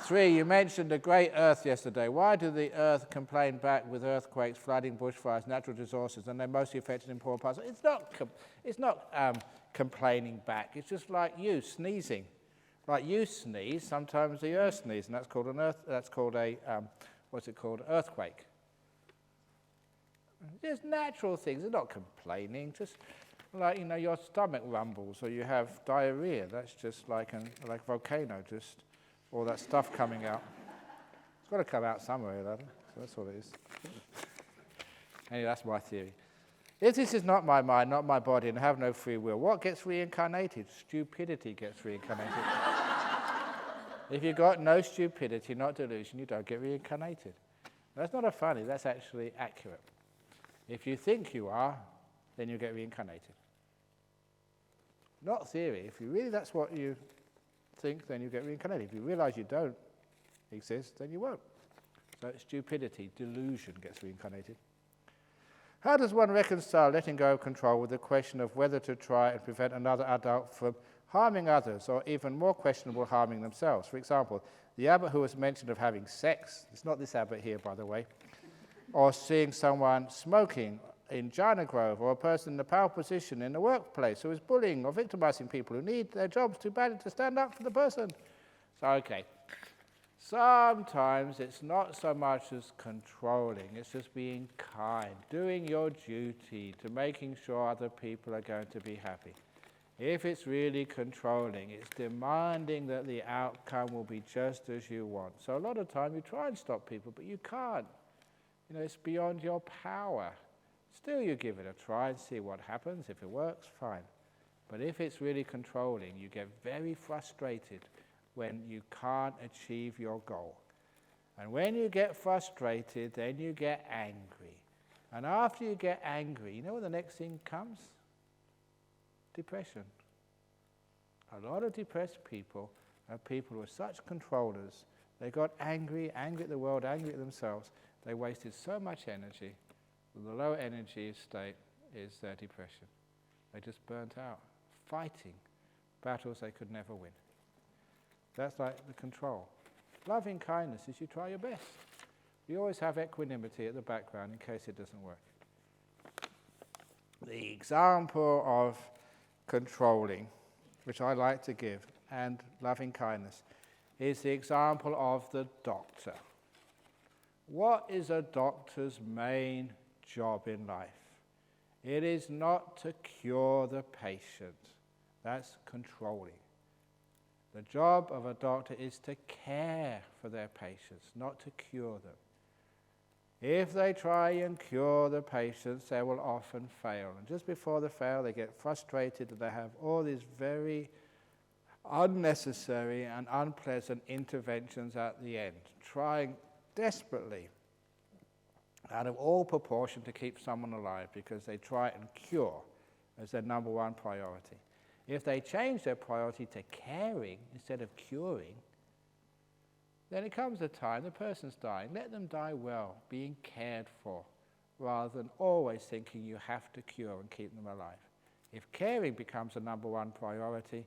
3, you mentioned the great earth yesterday. Why do the earth complain back with earthquakes, flooding, bushfires, natural disasters, and they're mostly affected in poor parts? It's not complaining back. It's just like you sneezing. Like you sneeze, sometimes the earth sneezes, and that's called an earth. That's called a what's it called? Earthquake. Just natural things. They're not complaining. Just like, your stomach rumbles or you have diarrhea. That's just like a volcano, just all that stuff coming out. It's got to come out somewhere, so that's all it is. Anyway, that's my theory. If this is not my mind, not my body, and I have no free will, what gets reincarnated? Stupidity gets reincarnated. If you've got no stupidity, not delusion, you don't get reincarnated. That's not a funny, that's actually accurate. If you think you are, then you get reincarnated. Not theory. If you really that's what you think, then you get reincarnated. If you realize you don't exist, then you won't. So stupidity, delusion gets reincarnated. How does one reconcile letting go of control with the question of whether to try and prevent another adult from harming others, or even more questionable, harming themselves? For example, the abbot who was mentioned of having sex, it's not this abbot here, by the way, or seeing someone smoking in Jhana Grove, or a person in a powerful position in the workplace who is bullying or victimizing people who need their jobs too badly to stand up for the person. So, okay. Sometimes it's not so much as controlling, it's just being kind, doing your duty to making sure other people are going to be happy. If it's really controlling, it's demanding that the outcome will be just as you want. So a lot of time you try and stop people, but you can't. It's beyond your power. Still, you give it a try and see what happens. If it works, fine. But if it's really controlling, you get very frustrated when you can't achieve your goal. And when you get frustrated, then you get angry. And after you get angry, you know what the next thing comes? Depression. A lot of depressed people are people who are such controllers. They got angry at the world, angry at themselves. They wasted so much energy. The low energy state is their depression. They just burnt out, fighting battles they could never win. That's like the control. Loving kindness is you try your best. You always have equanimity at the background in case it doesn't work. The example of controlling, which I like to give, and loving kindness, is the example of the doctor. What is a doctor's main job in life? It is not to cure the patient. That's controlling. The job of a doctor is to care for their patients, not to cure them. If they try and cure the patients, they will often fail. And just before they fail, they get frustrated that they have all these very unnecessary and unpleasant interventions at the end, trying desperately, out of all proportion, to keep someone alive because they try and cure as their number one priority. If they change their priority to caring instead of curing, then it comes a time the person's dying. Let them die well, being cared for, rather than always thinking you have to cure and keep them alive. If caring becomes a number one priority,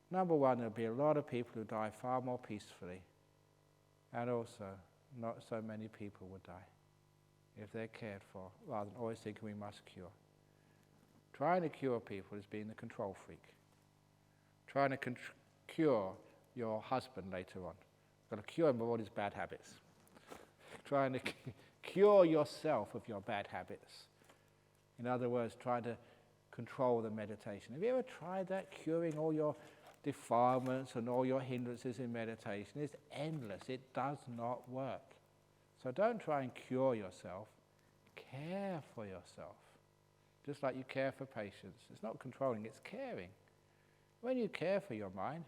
number one, there'll be a lot of people who die far more peacefully, and also not so many people will die if they're cared for, rather than always thinking we must cure. Trying to cure people is being the control freak. Trying to cure your husband later on. You've got to cure him of all his bad habits. Trying to cure yourself of your bad habits. In other words, trying to control the meditation. Have you ever tried that, curing all your defilements and all your hindrances in meditation? It's endless. It does not work. So don't try and cure yourself. Care for yourself. Just like you care for patients. It's not controlling, it's caring. When you care for your mind,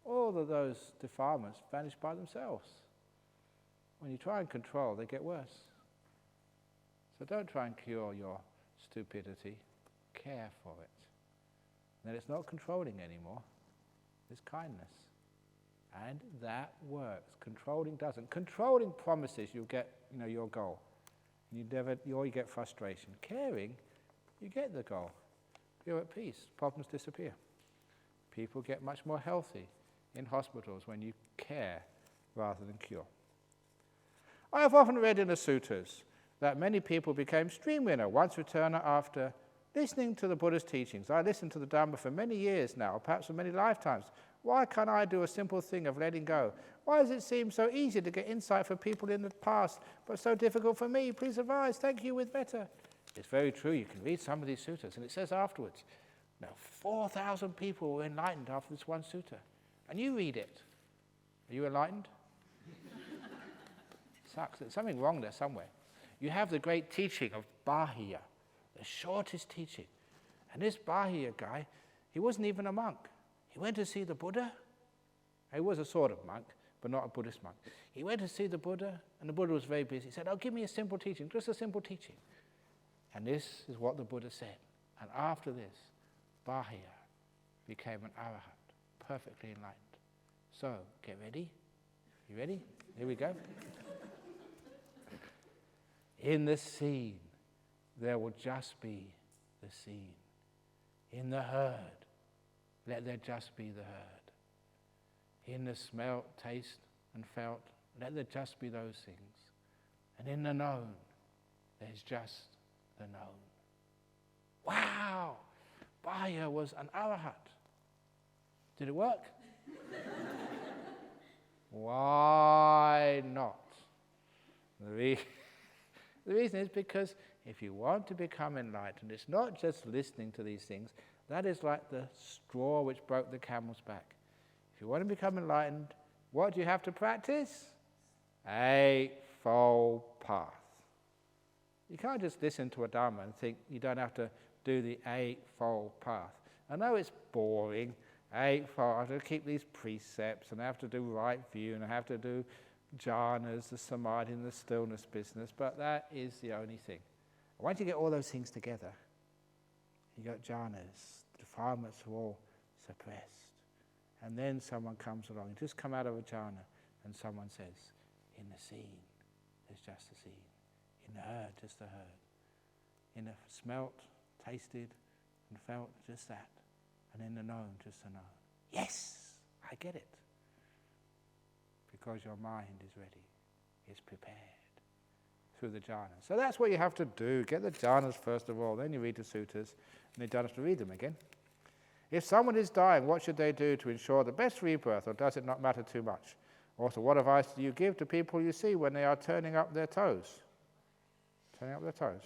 all of those defilements vanish by themselves. When you try and control, they get worse. So don't try and cure your stupidity. Care for it. Then it's not controlling anymore. It's kindness. And that works. Controlling doesn't. Controlling promises you'll get, your goal. You always get frustration. Caring, you get the goal. You're at peace. Problems disappear. People get much more healthy in hospitals when you care rather than cure. I have often read in the sutras that many people became stream winner once returner after listening to the Buddha's teachings. I listened to the Dhamma for many years now, perhaps for many lifetimes. Why can't I do a simple thing of letting go? Why does it seem so easy to get insight for people in the past, but so difficult for me? Please advise. Thank you with better. It's very true. You can read some of these suttas, and it says afterwards, now 4,000 people were enlightened after this one sutta. And you read it. Are you enlightened? Sucks. There's something wrong there somewhere. You have the great teaching of Bahia, the shortest teaching. And this Bahia guy, he wasn't even a monk. He went to see the Buddha. He was a sort of monk, but not a Buddhist monk. He went to see the Buddha, and the Buddha was very busy. He said, oh, give me a simple teaching, just a simple teaching. And this is what the Buddha said. And after this, Bahia became an arahant, perfectly enlightened. So, get ready. You ready? Here we go. In the seen, there will just be the seen. In the heard, let there just be the heard. In the smelt, taste, and felt, let there just be those things. And in the known, there's just the known. Wow! Bahia was an arahant. Did it work? Why not? The reason is because if you want to become enlightened, it's not just listening to these things. That is like the straw which broke the camel's back. If you want to become enlightened, what do you have to practice? Eightfold Path. You can't just listen to a Dharma and think you don't have to do the Eightfold Path. I know it's boring. Eightfold, I have to keep these precepts, and I have to do right view, and I have to do jhanas, the samadhi, and the stillness business, but that is the only thing. Once you get all those things together, you got jhanas, defilements are all suppressed. And then someone comes along, you just come out of a jhana, and someone says, in the seen, there's just the seen. In the heard, just the heard. In the smelt, tasted, and felt, just that. And in the known, just the known. Yes, I get it. Because your mind is ready. It's prepared through the jhanas. So that's what you have to do. Get the jhanas first of all, then you read the suttas, and you don't have to read them again. If someone is dying, what should they do to ensure the best rebirth, or does it not matter too much? Also, what advice do you give to people you see when they are turning up their toes? Turning up their toes.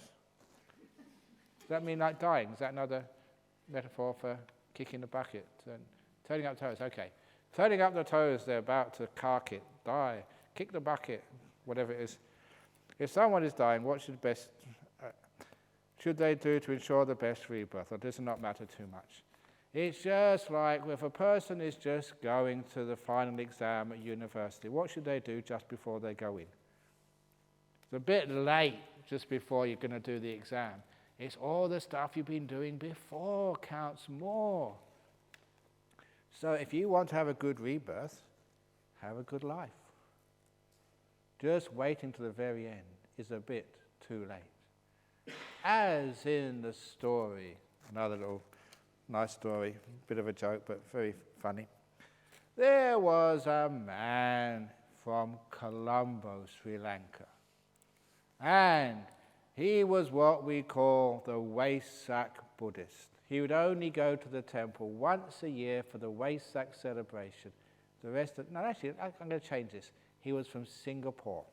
Does that mean like dying? Is that another metaphor for kicking the bucket? Turning up toes, okay. Turning up the toes, they're about to cark it, die, kick the bucket, whatever it is. If someone is dying, what should they do to ensure the best rebirth, or does it not matter too much? It's just like if a person is just going to the final exam at university, what should they do just before they go in? It's a bit late just before you're going to do the exam. It's all the stuff you've been doing before counts more. So if you want to have a good rebirth, have a good life. Just waiting to the very end is a bit too late. As in the story, another little nice story, bit of a joke, but very funny. There was a man from Colombo, Sri Lanka. And he was what we call the Wesak Buddhist. He would only go to the temple once a year for the Wesak celebration. The rest of, no, actually, I'm going to change this. He was from Singapore.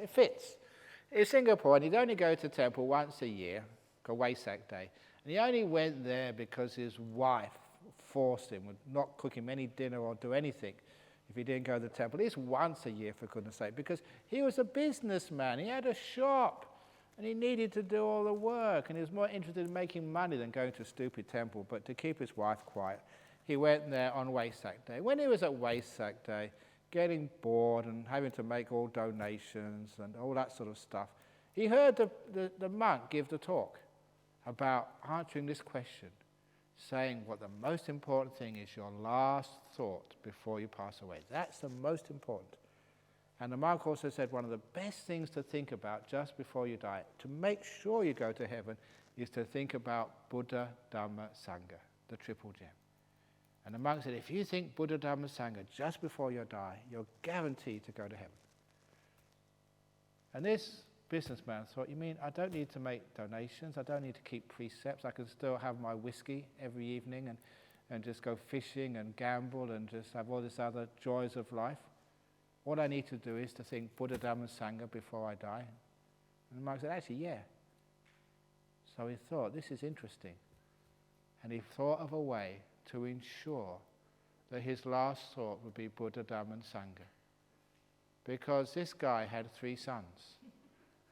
It fits. It's Singapore, and he'd only go to the temple once a year, called Wesak Day. And he only went there because his wife forced him, would not cook him any dinner or do anything if he didn't go to the temple. At least once a year, for goodness sake, because he was a businessman. He had a shop. And he needed to do all the work, and he was more interested in making money than going to a stupid temple. But to keep his wife quiet, he went there on Wesak Day. When he was at Wesak Day, getting bored and having to make all donations and all that sort of stuff, he heard the monk give the talk about answering this question, saying what the most important thing is your last thought before you pass away. That's the most important. And the monk also said one of the best things to think about just before you die, to make sure you go to heaven, is to think about Buddha, Dhamma, Sangha, the triple gem. And the monk said, if you think Buddha, Dhamma, Sangha just before you die, you're guaranteed to go to heaven. And this businessman. I thought, you mean I don't need to make donations, I don't need to keep precepts, I can still have my whiskey every evening and just go fishing and gamble and just have all these other joys of life. What I need to do is to think Buddha, Dhamma, Sangha before I die. And the monk said, actually, yeah. So he thought, this is interesting. And he thought of a way to ensure that his last thought would be Buddha, Dhamma, and Sangha. Because this guy had 3 sons.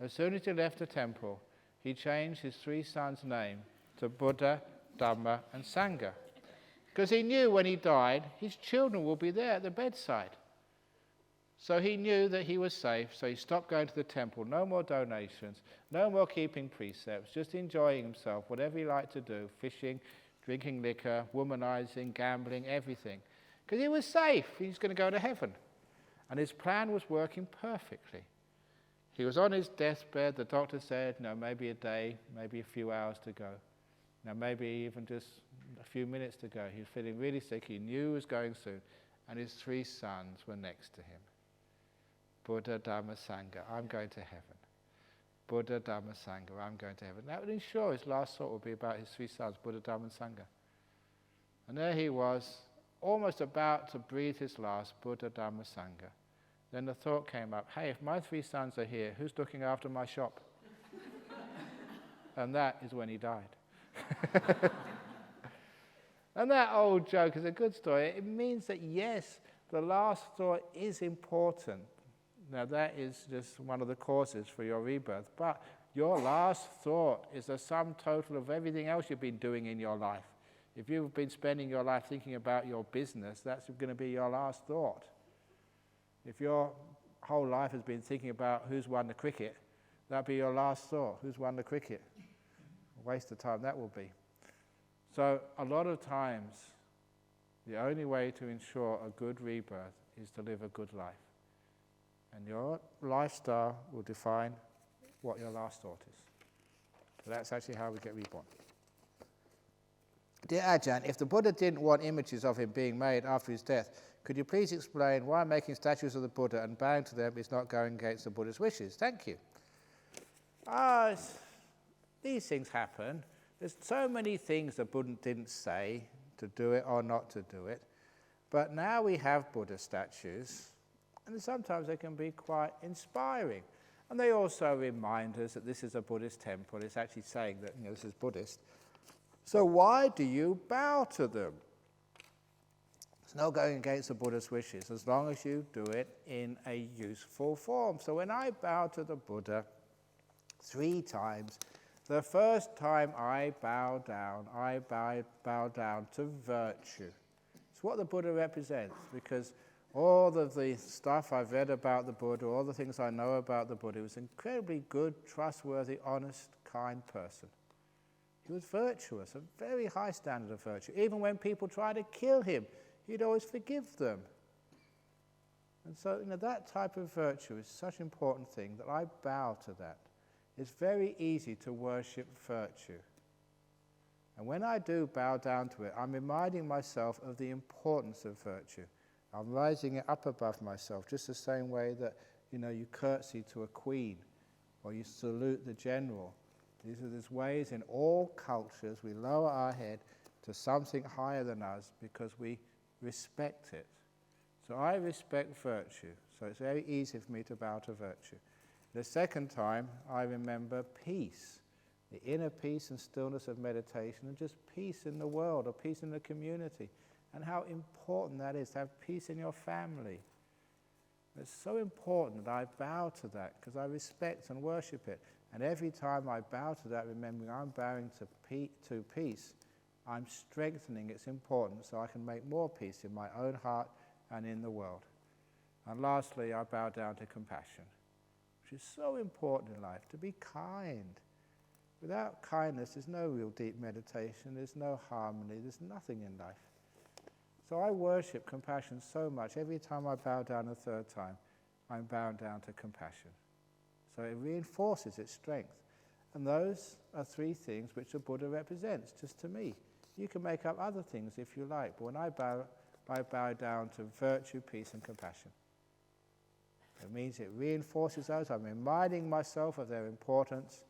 As soon as he left the temple, he changed his 3 sons' name to Buddha, Dhamma, and Sangha. Because he knew when he died, his children will be there at the bedside. So he knew that he was safe, so he stopped going to the temple. No more donations, no more keeping precepts, just enjoying himself, whatever he liked to do, fishing, drinking liquor, womanizing, gambling, everything. Because he was safe, he was going to go to heaven. And his plan was working perfectly. He was on his deathbed, the doctor said, no, maybe a day, maybe a few hours to go. Now maybe even just a few minutes to go. He was feeling really sick, he knew he was going soon. And his 3 sons were next to him. Buddha, Dhamma, Sangha, I'm going to heaven. Buddha, Dhamma, Sangha, I'm going to heaven. That would ensure his last thought would be about his 3 sons, Buddha, Dhamma, and Sangha. And there he was, almost about to breathe his last, Buddha, Dhamma, Sangha. Then the thought came up, hey, if my 3 sons are here, who's looking after my shop? And that is when he died. And that old joke is a good story. It means that, yes, the last thought is important. Now, that is just one of the causes for your rebirth. But your last thought is the sum total of everything else you've been doing in your life. If you've been spending your life thinking about your business, that's going to be your last thought. If your whole life has been thinking about who's won the cricket, that'll be your last thought. Who's won the cricket? A waste of time that will be. So a lot of times, the only way to ensure a good rebirth is to live a good life. And your lifestyle will define what your last thought is. So that's actually how we get reborn. Dear Ajahn, if the Buddha didn't want images of him being made after his death, could you please explain why making statues of the Buddha and bowing to them is not going against the Buddha's wishes? Thank you. These things happen. There's so many things the Buddha didn't say to do it or not to do it. But now we have Buddha statues, and sometimes they can be quite inspiring. And they also remind us that this is a Buddhist temple. It's actually saying that, this is Buddhist. So why do you bow to them? It's not going against the Buddha's wishes, as long as you do it in a useful form. So when I bow to the Buddha 3 times, the first time I bow down to virtue. It's what the Buddha represents, because all of the stuff I've read about the Buddha, all the things I know about the Buddha, he was an incredibly good, trustworthy, honest, kind person. He was virtuous, a very high standard of virtue. Even when people tried to kill him, he'd always forgive them. And so, that type of virtue is such an important thing that I bow to that. It's very easy to worship virtue. And when I do bow down to it, I'm reminding myself of the importance of virtue. I'm rising it up above myself, just the same way that, you curtsy to a queen, or you salute the general. These are ways in all cultures we lower our head to something higher than us because we respect it. So I respect virtue, so it's very easy for me to bow to virtue. The second time, I remember peace, the inner peace and stillness of meditation, and just peace in the world, or peace in the community, and how important that is to have peace in your family. It's so important that I bow to that, because I respect and worship it. And every time I bow to that, remembering I'm bowing to peace, I'm strengthening its importance so I can make more peace in my own heart and in the world. And lastly, I bow down to compassion, which is so important in life, to be kind. Without kindness, there's no real deep meditation, there's no harmony, there's nothing in life. So I worship compassion so much. Every time I bow down a 3rd time, I'm bowing down to compassion. So it reinforces its strength. And those are 3 things which the Buddha represents, just to me. You can make up other things if you like, but when I bow down to virtue, peace, and compassion. It means it reinforces those. I'm reminding myself of their importance,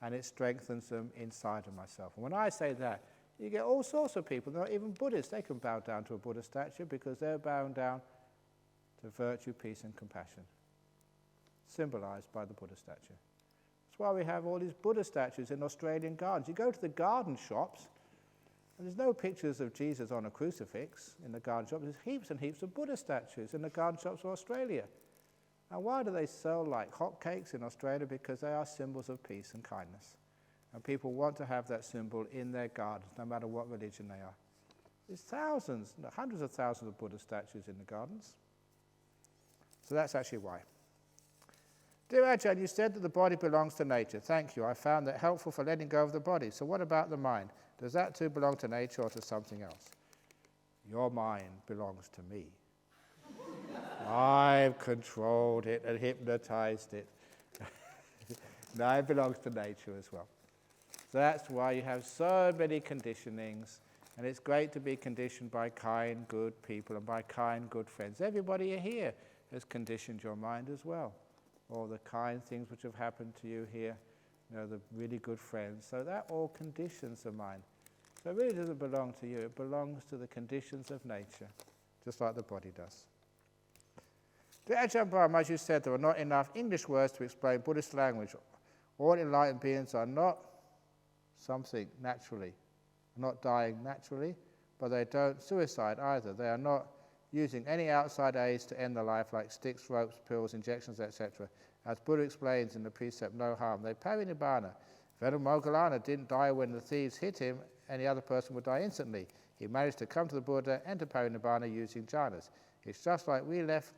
and it strengthens them inside of myself. And when I say that, you get all sorts of people, not even Buddhists, they can bow down to a Buddha statue because they're bowing down to virtue, peace, and compassion, symbolized by the Buddha statue. That's why we have all these Buddha statues in Australian gardens. You go to the garden shops, and there's no pictures of Jesus on a crucifix in the garden shops. There's heaps and heaps of Buddha statues in the garden shops of Australia. And why do they sell like hotcakes in Australia? Because they are symbols of peace and kindness. And people want to have that symbol in their gardens, no matter what religion they are. There's thousands, hundreds of thousands of Buddha statues in the gardens. So that's actually why. Dear Ajahn, you said that the body belongs to nature. Thank you. I found that helpful for letting go of the body. So what about the mind? Does that too belong to nature or to something else? Your mind belongs to me. I've controlled it and hypnotized it. No, it belongs to nature as well. So that's why you have so many conditionings, and it's great to be conditioned by kind, good people and by kind, good friends. Everybody here has conditioned your mind as well. All the kind things which have happened to you here, the really good friends. So that all conditions the mind. So it really doesn't belong to you. It belongs to the conditions of nature, just like the body does. To Ajahn Brahm, as you said, there are not enough English words to explain Buddhist language. All enlightened beings are not something naturally, not dying naturally, but they don't suicide either. They are not using any outside aids to end their life, like sticks, ropes, pills, injections, etc. As Buddha explains in the precept, no harm. They parinibbana. Venerable Moggallana didn't die when the thieves hit him, any other person would die instantly. He managed to come to the Buddha, enter parinibbana using jhanas. It's just like we left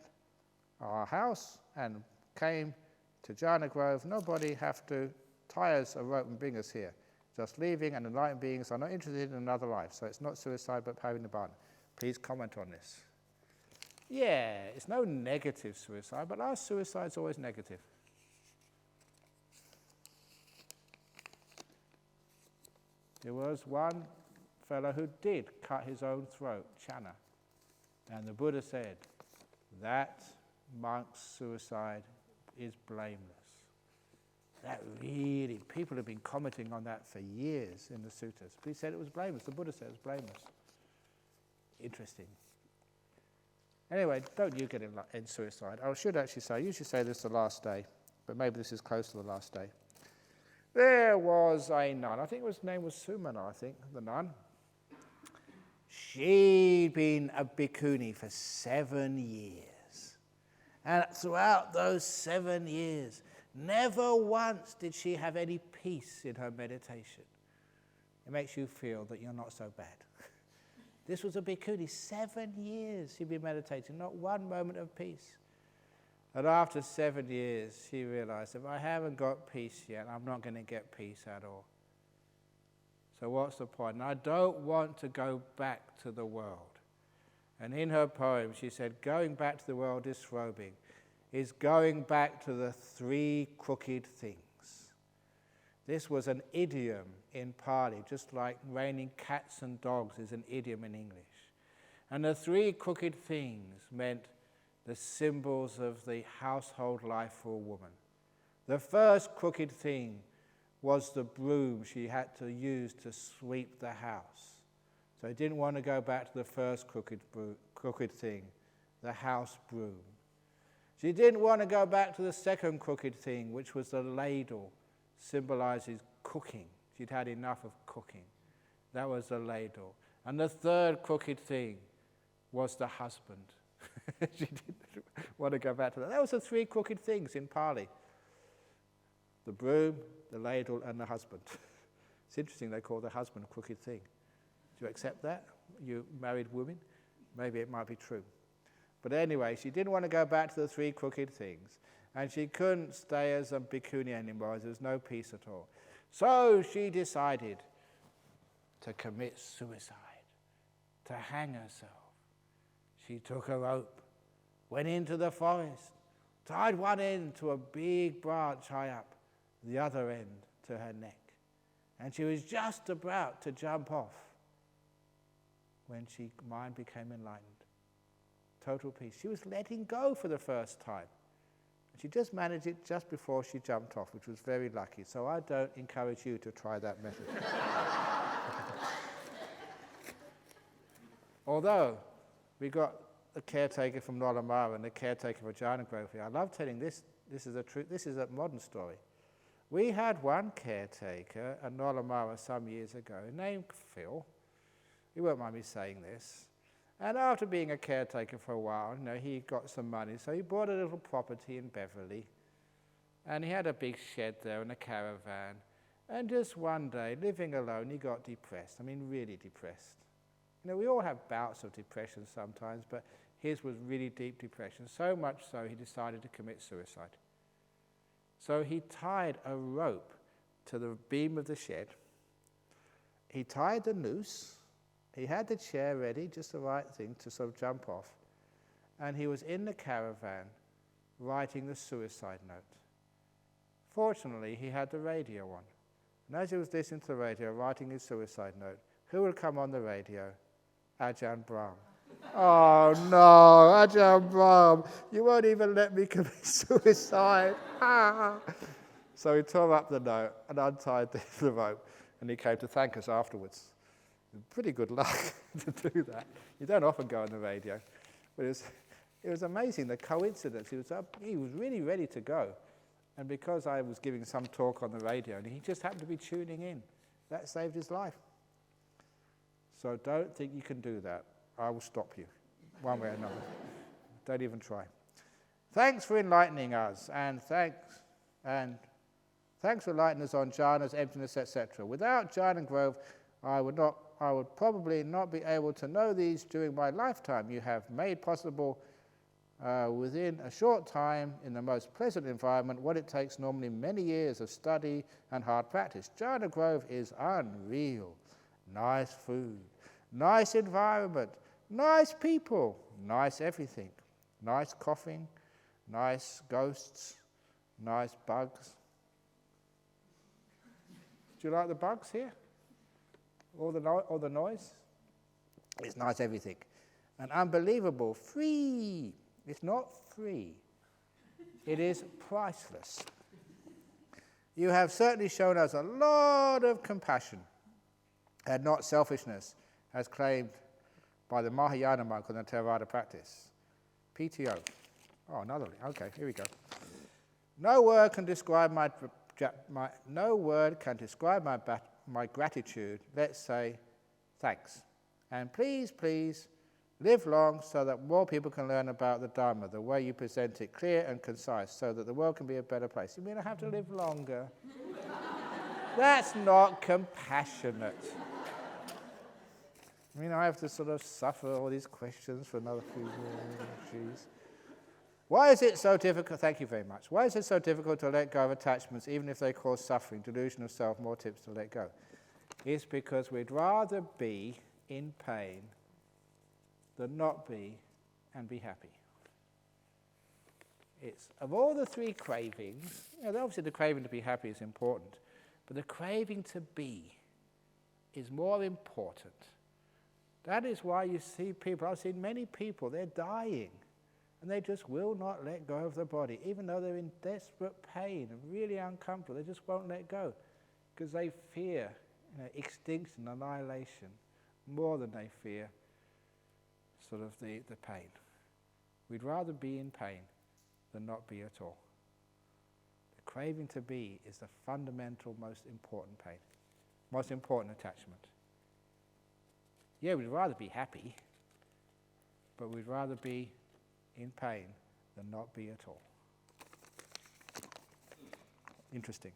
our house and came to Jhana Grove. Nobody have to tie us a rope and bring us here. Just leaving, and enlightened beings are not interested in another life. So it's not suicide, but parinibbana. Please comment on this. Yeah, it's no negative suicide, but our suicide's always negative. There was one fellow who did cut his own throat, Jhana. And the Buddha said, that monk's suicide is blameless. That really, people have been commenting on that for years in the suttas. He said it was blameless. The Buddha said it was blameless. Interesting. Anyway, don't you get in suicide. I should actually say, I usually say this the last day, but maybe this is close to the last day. There was a nun, I think his name was Sumana, I think, the nun. She'd been a bhikkhuni for 7 years. And throughout those 7 years, never once did she have any peace in her meditation. It makes you feel that you're not so bad. This was a bhikkhuni, 7 years she'd been meditating, not one moment of peace. And after 7 years, she realized, if I haven't got peace yet, I'm not going to get peace at all. So what's the point? And I don't want to go back to the world. And in her poem, she said, going back to the world disrobing is going back to the 3 crooked things. This was an idiom in Pali, just like raining cats and dogs is an idiom in English. And the 3 crooked things meant the symbols of the household life for a woman. The first crooked thing was the broom she had to use to sweep the house. So I didn't want to go back to the first crooked thing, the house broom. She didn't want to go back to the second crooked thing, which was the ladle, symbolizes cooking. She'd had enough of cooking. That was the ladle. And the third crooked thing was the husband. She didn't want to go back to that. That was the 3 crooked things in Pali. The broom, the ladle, and the husband. It's interesting they call the husband a crooked thing. Do you accept that, you married women? Maybe it might be true. But anyway, she didn't want to go back to the 3 crooked things. And she couldn't stay as a bhikkhuni anymore. There was no peace at all. So she decided to commit suicide, to hang herself. She took a rope, went into the forest, tied one end to a big branch high up, the other end to her neck. And she was just about to jump off when mind became enlightened. Total peace. She was letting go for the first time. She just managed it just before she jumped off, which was very lucky. So I don't encourage you to try that method. Although we got the caretaker from Nolamara and the caretaker for Ajahn Brahm here. I love telling this. This is a modern story. We had one caretaker at Nolamara some years ago named Phil. He won't mind me saying this. And after being a caretaker for a while, he got some money, so he bought a little property in Beverley. And he had a big shed there and a caravan. And just one day, living alone, he got depressed. I mean, really depressed. We all have bouts of depression sometimes, but his was really deep depression, so much so he decided to commit suicide. So he tied a rope to the beam of the shed. He tied the noose. He had the chair ready, just the right thing to sort of jump off. And he was in the caravan writing the suicide note. Fortunately, he had the radio on. And as he was listening to the radio, writing his suicide note, who would come on the radio? Ajahn Brahm. Oh no, Ajahn Brahm, you won't even let me commit suicide. So he tore up the note and untied the rope, and he came to thank us afterwards. Pretty good luck to do that. You don't often go on the radio. But it was amazing, the coincidence. He was really ready to go. And because I was giving some talk on the radio, and he just happened to be tuning in, that saved his life. So don't think you can do that. I will stop you, one way or another. Don't even try. Thanks for enlightening us, and thanks for enlightening us on jhanas, emptiness, etc. Without Jhana growth, I would probably not be able to know these during my lifetime. You have made possible within a short time, in the most pleasant environment, what it takes normally many years of study and hard practice. Jhana growth is unreal. Nice food, nice environment, nice people, nice everything, nice coughing, nice ghosts, nice bugs. Do you like the bugs here? All the noise? It's nice everything. And unbelievable, free. It's not free. It is priceless. You have certainly shown us a lot of compassion and not selfishness, as claimed by the Mahayana monk on the Theravada practice. PTO. Oh, another. Okay, here we go. No word can describe my gratitude. Let's say thanks. And please, please, live long so that more people can learn about the Dharma, the way you present it, clear and concise, so that the world can be a better place. You mean I have to live longer? That's not compassionate. I mean, I have to sort of suffer all these questions for another few years. Why is it so difficult? Thank you very much. Why is it so difficult to let go of attachments, even if they cause suffering, delusion of self? More tips to let go. It's because we'd rather be in pain than not be and be happy. It's of all the three cravings, obviously the craving to be happy is important, but the craving to be is more important. That is why you see people, I've seen many people, they're dying, and they just will not let go of the body, even though they're in desperate pain and really uncomfortable. They just won't let go because they fear extinction, annihilation, more than they fear sort of the pain. We'd rather be in pain than not be at all. The craving to be is the fundamental, most important pain, most important attachment. Yeah, we'd rather be happy, but we'd rather be in pain than not be at all. Interesting.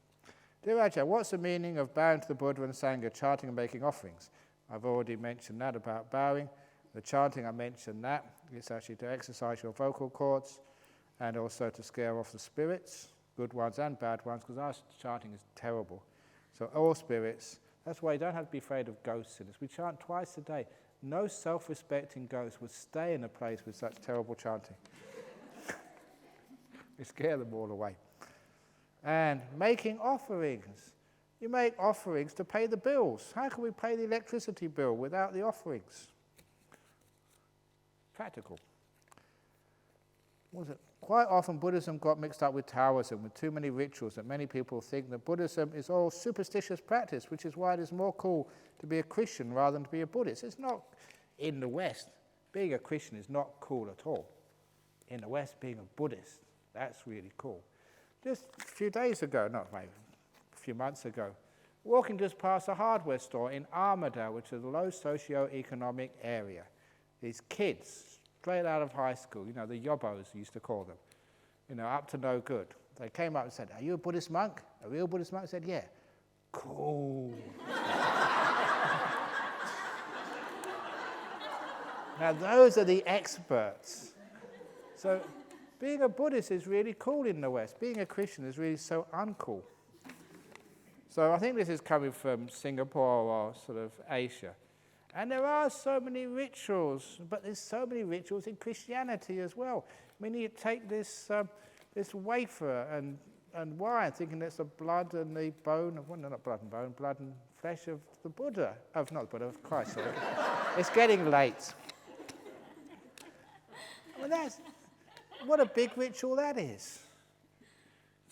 Dear Ajahn, what's the meaning of bowing to the Buddha and Sangha, chanting and making offerings? I've already mentioned that about bowing. The chanting, I mentioned that. It's actually to exercise your vocal cords and also to scare off the spirits, good ones and bad ones, because our chanting is terrible. So all spirits. That's why you don't have to be afraid of ghosts in this. We chant twice a day. No self-respecting ghost would stay in a place with such terrible chanting. We scare them all away. And making offerings. You make offerings to pay the bills. How can we pay the electricity bill without the offerings? Practical. quite often Buddhism got mixed up with Taoism, with too many rituals, that many people think that Buddhism is all superstitious practice, which is why it is more cool to be a Christian rather than to be a Buddhist. It's not in the West. Being a Christian is not cool at all. In the West, being a Buddhist, that's really cool. Just a few days ago, not maybe a few months ago, walking just past a hardware store in Armidale, which is a low socio-economic area. These kids, straight out of high school, the yobbos used to call them, up to no good. They came up and said, "Are you a Buddhist monk? A real Buddhist monk?" I said, "Yeah." Cool. Now, those are the experts. So, being a Buddhist is really cool in the West. Being a Christian is really so uncool. So, I think this is coming from Singapore or sort of Asia. And there are so many rituals, but there's so many rituals in Christianity as well. I mean, you take this wafer and wine, thinking it's the blood and the bone of, well, no, not blood and bone, blood and flesh of the Buddha, not the Buddha, of Christ. Sorry. It's getting late. Well, what a big ritual that is.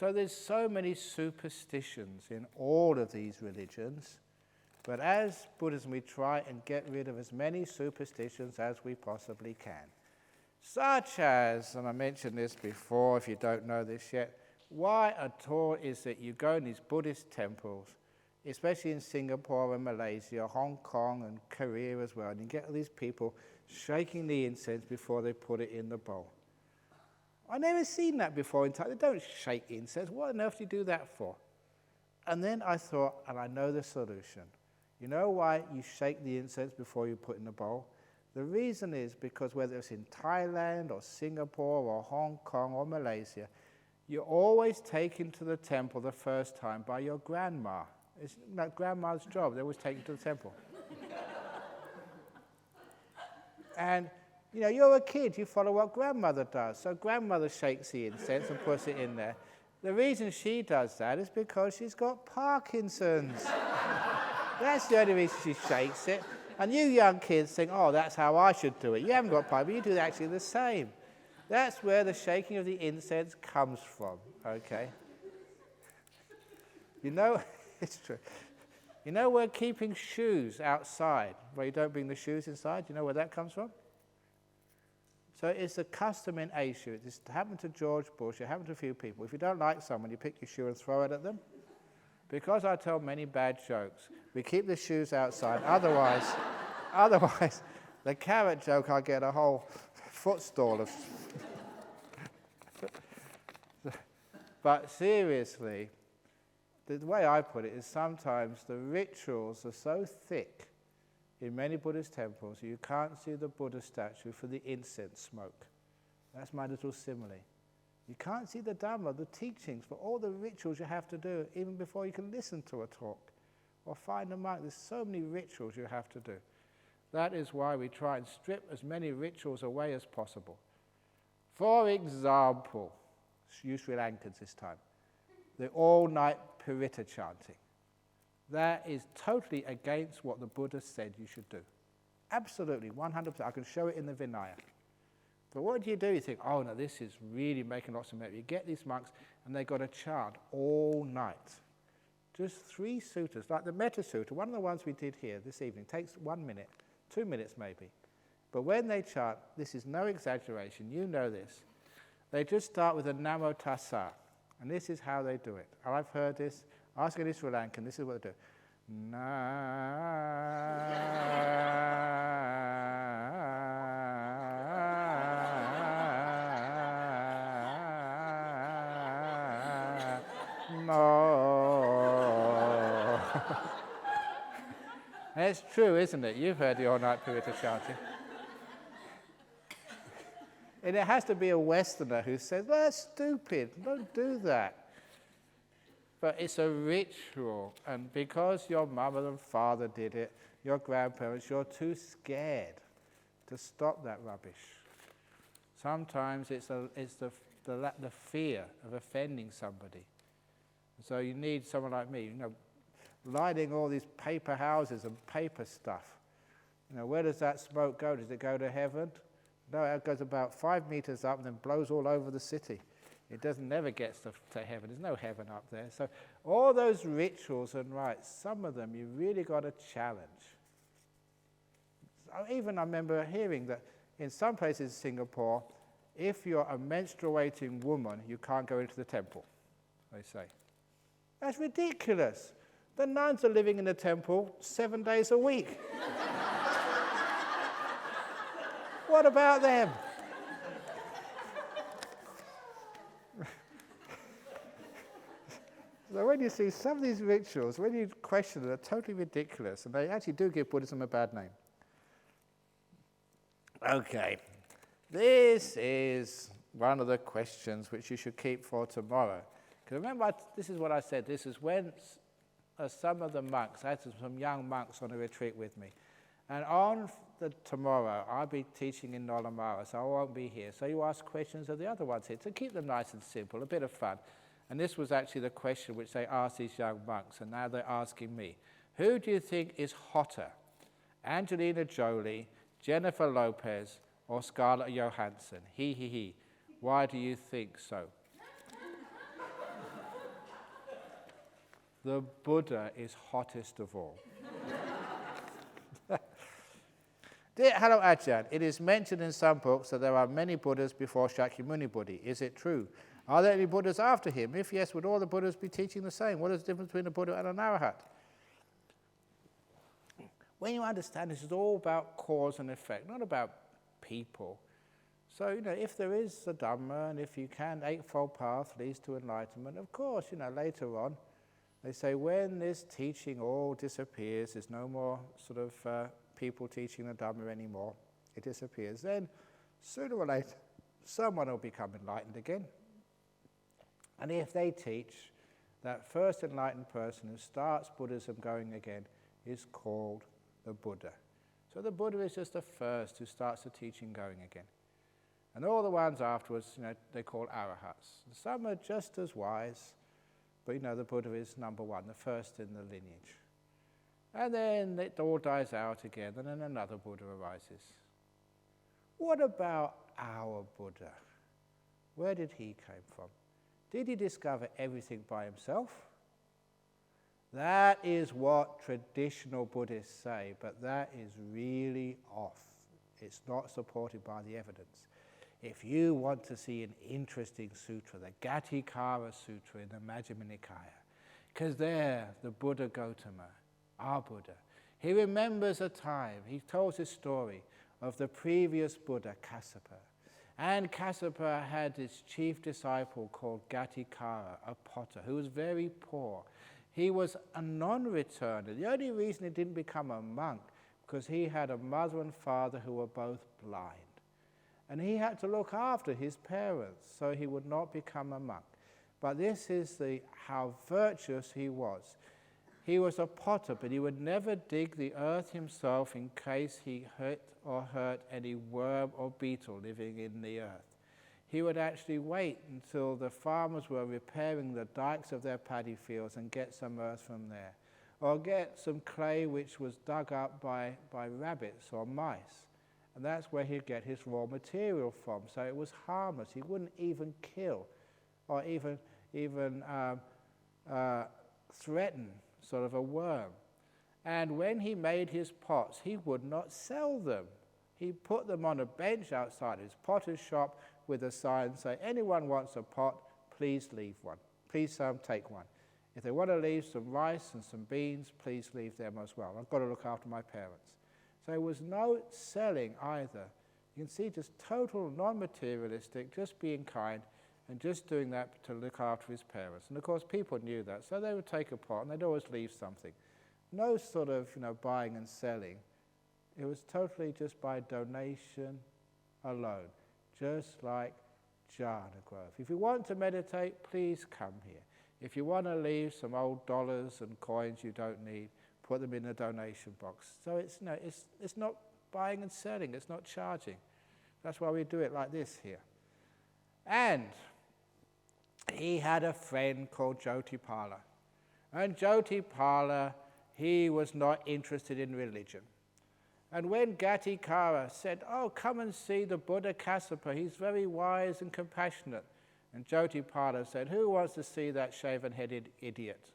So there's so many superstitions in all of these religions. But as Buddhism, we try and get rid of as many superstitions as we possibly can. Such as, and I mentioned this before if you don't know this yet, why at all is it you go in these Buddhist temples, especially in Singapore and Malaysia, Hong Kong and Korea as well, and you get all these people shaking the incense before they put it in the bowl. I've never seen that before in Thailand. They don't shake incense. What on earth do you do that for? And then I thought, and I know the solution. You know why you shake the incense before you put in the bowl? The reason is because whether it's in Thailand or Singapore or Hong Kong or Malaysia, you're always taken to the temple the first time by your grandma. It's like grandma's job. They always take you to the temple. And, you're a kid. You follow what grandmother does. So grandmother shakes the incense and puts it in there. The reason she does that is because she's got Parkinson's. That's the only reason she shakes it. And you young kids think, oh, that's how I should do it. You haven't got Parkinson's, but you do actually the same. That's where the shaking of the incense comes from, okay? It's true. We're keeping shoes outside, where you don't bring the shoes inside. You know where that comes from? So it's a custom in Asia. It happened to George Bush. It happened to a few people. If you don't like someone, you pick your shoe and throw it at them. Because I tell many bad jokes, we keep the shoes outside. Otherwise, the carrot joke, I get a whole footstool of... But seriously, the way I put it is sometimes the rituals are so thick in many Buddhist temples you can't see the Buddha statue for the incense smoke. That's my little simile. You can't see the Dhamma, the teachings, for all the rituals you have to do, even before you can listen to a talk or find a monk. There's so many rituals you have to do. That is why we try and strip as many rituals away as possible. For example, use Sri Lankans this time, the all-night Pirita chanting. That is totally against what the Buddha said you should do. Absolutely, 100%. I can show it in the Vinaya. But what do? You think, oh no, this is really making lots of money. You get these monks and they've got to chant all night. Just 3 suttas, like the Metta Sutta, one of the ones we did here this evening, takes 1 minute, 2 minutes maybe. But when they chant, this is no exaggeration, you know this, they just start with a Namo Tassa. And this is how they do it. And I've heard this, ask any Sri Lankan, this is what they do. It's true, isn't it? You've heard the all-night Pirita chanting. And it has to be a Westerner who says, well, that's stupid, don't do that. But it's a ritual, and because your mother and father did it, your grandparents, you're too scared to stop that rubbish. Sometimes it's the fear of offending somebody. So you need someone like me, lighting all these paper houses and paper stuff. Where does that smoke go? Does it go to heaven? No, it goes about 5 meters up and then blows all over the city. It never gets to heaven. There's no heaven up there. So all those rituals and rites, some of them you really got to challenge. Even I remember hearing that in some places in Singapore, if you're a menstruating woman, you can't go into the temple, they say. That's ridiculous. The nuns are living in the temple 7 days a week. What about them? So when you see some of these rituals, when you question them, they're totally ridiculous, and they actually do give Buddhism a bad name. Okay, this is one of the questions which you should keep for tomorrow. Because remember, this is what I said. This is when some of the monks, I had some young monks on a retreat with me. And on tomorrow, I'll be teaching in Nolamara, so I won't be here. So you ask questions of the other ones here to keep them nice and simple, a bit of fun. And this was actually the question which they asked these young monks, and now they're asking me. Who do you think is hotter, Angelina Jolie, Jennifer Lopez, or Scarlett Johansson? He. Why do you think so? The Buddha is hottest of all. Dear Hello Ajahn, it is mentioned in some books that there are many Buddhas before Shakyamuni Buddha. Is it true? Are there any Buddhas after him? If yes, would all the Buddhas be teaching the same? What is the difference between a Buddha and an Arahat? When you understand this is all about cause and effect, not about people. So, if there is a Dhamma, and if you can, Eightfold Path leads to enlightenment, of course, later on, they say when this teaching all disappears, there's no more sort of people teaching the Dhamma anymore, it disappears, then sooner or later, someone will become enlightened again. And if they teach, that first enlightened person who starts Buddhism going again is called the Buddha. So the Buddha is just the first who starts the teaching going again. And all the ones afterwards, they call arahats. Some are just as wise, but the Buddha is number one, the first in the lineage. And then it all dies out again, and then another Buddha arises. What about our Buddha? Where did he come from? Did he discover everything by himself? That is what traditional Buddhists say, but that is really off. It's not supported by the evidence. If you want to see an interesting sutra, the Gatikara Sutra in the Majjhima Nikaya, because there, the Buddha Gautama, our Buddha, he remembers a time, he tells his story of the previous Buddha, Kassapa. And Kassapa had his chief disciple called Gatikara, a potter, who was very poor. He was a non-returner. The only reason he didn't become a monk, because he had a mother and father who were both blind. And he had to look after his parents, so he would not become a monk. But this is how virtuous he was. He was a potter, but he would never dig the earth himself in case he hurt any worm or beetle living in the earth. He would actually wait until the farmers were repairing the dikes of their paddy fields and get some earth from there. Or get some clay which was dug up by rabbits or mice. And that's where he'd get his raw material from. So it was harmless. He wouldn't even kill or even threaten sort of a worm. And when he made his pots, he would not sell them. He put them on a bench outside his potter's shop with a sign saying, anyone wants a pot, please leave one. Please take one. If they want to leave some rice and some beans, please leave them as well. I've got to look after my parents. So there was no selling either. You can see just total non-materialistic, just being kind and just doing that to look after his parents. And of course people knew that, so they would take a pot and they'd always leave something. No sort of buying and selling. It was totally just by donation alone, just like Jhana growth. If you want to meditate, please come here. If you want to leave some old dollars and coins you don't need, put them in the donation box. So it's not buying and selling, it's not charging. That's why we do it like this here. And he had a friend called Jyotipala. And Jyotipala, he was not interested in religion. And when Gatikara said, "Oh, come and see the Buddha Kassapa, he's very wise and compassionate," and Jyotipala said, "Who wants to see that shaven-headed idiot?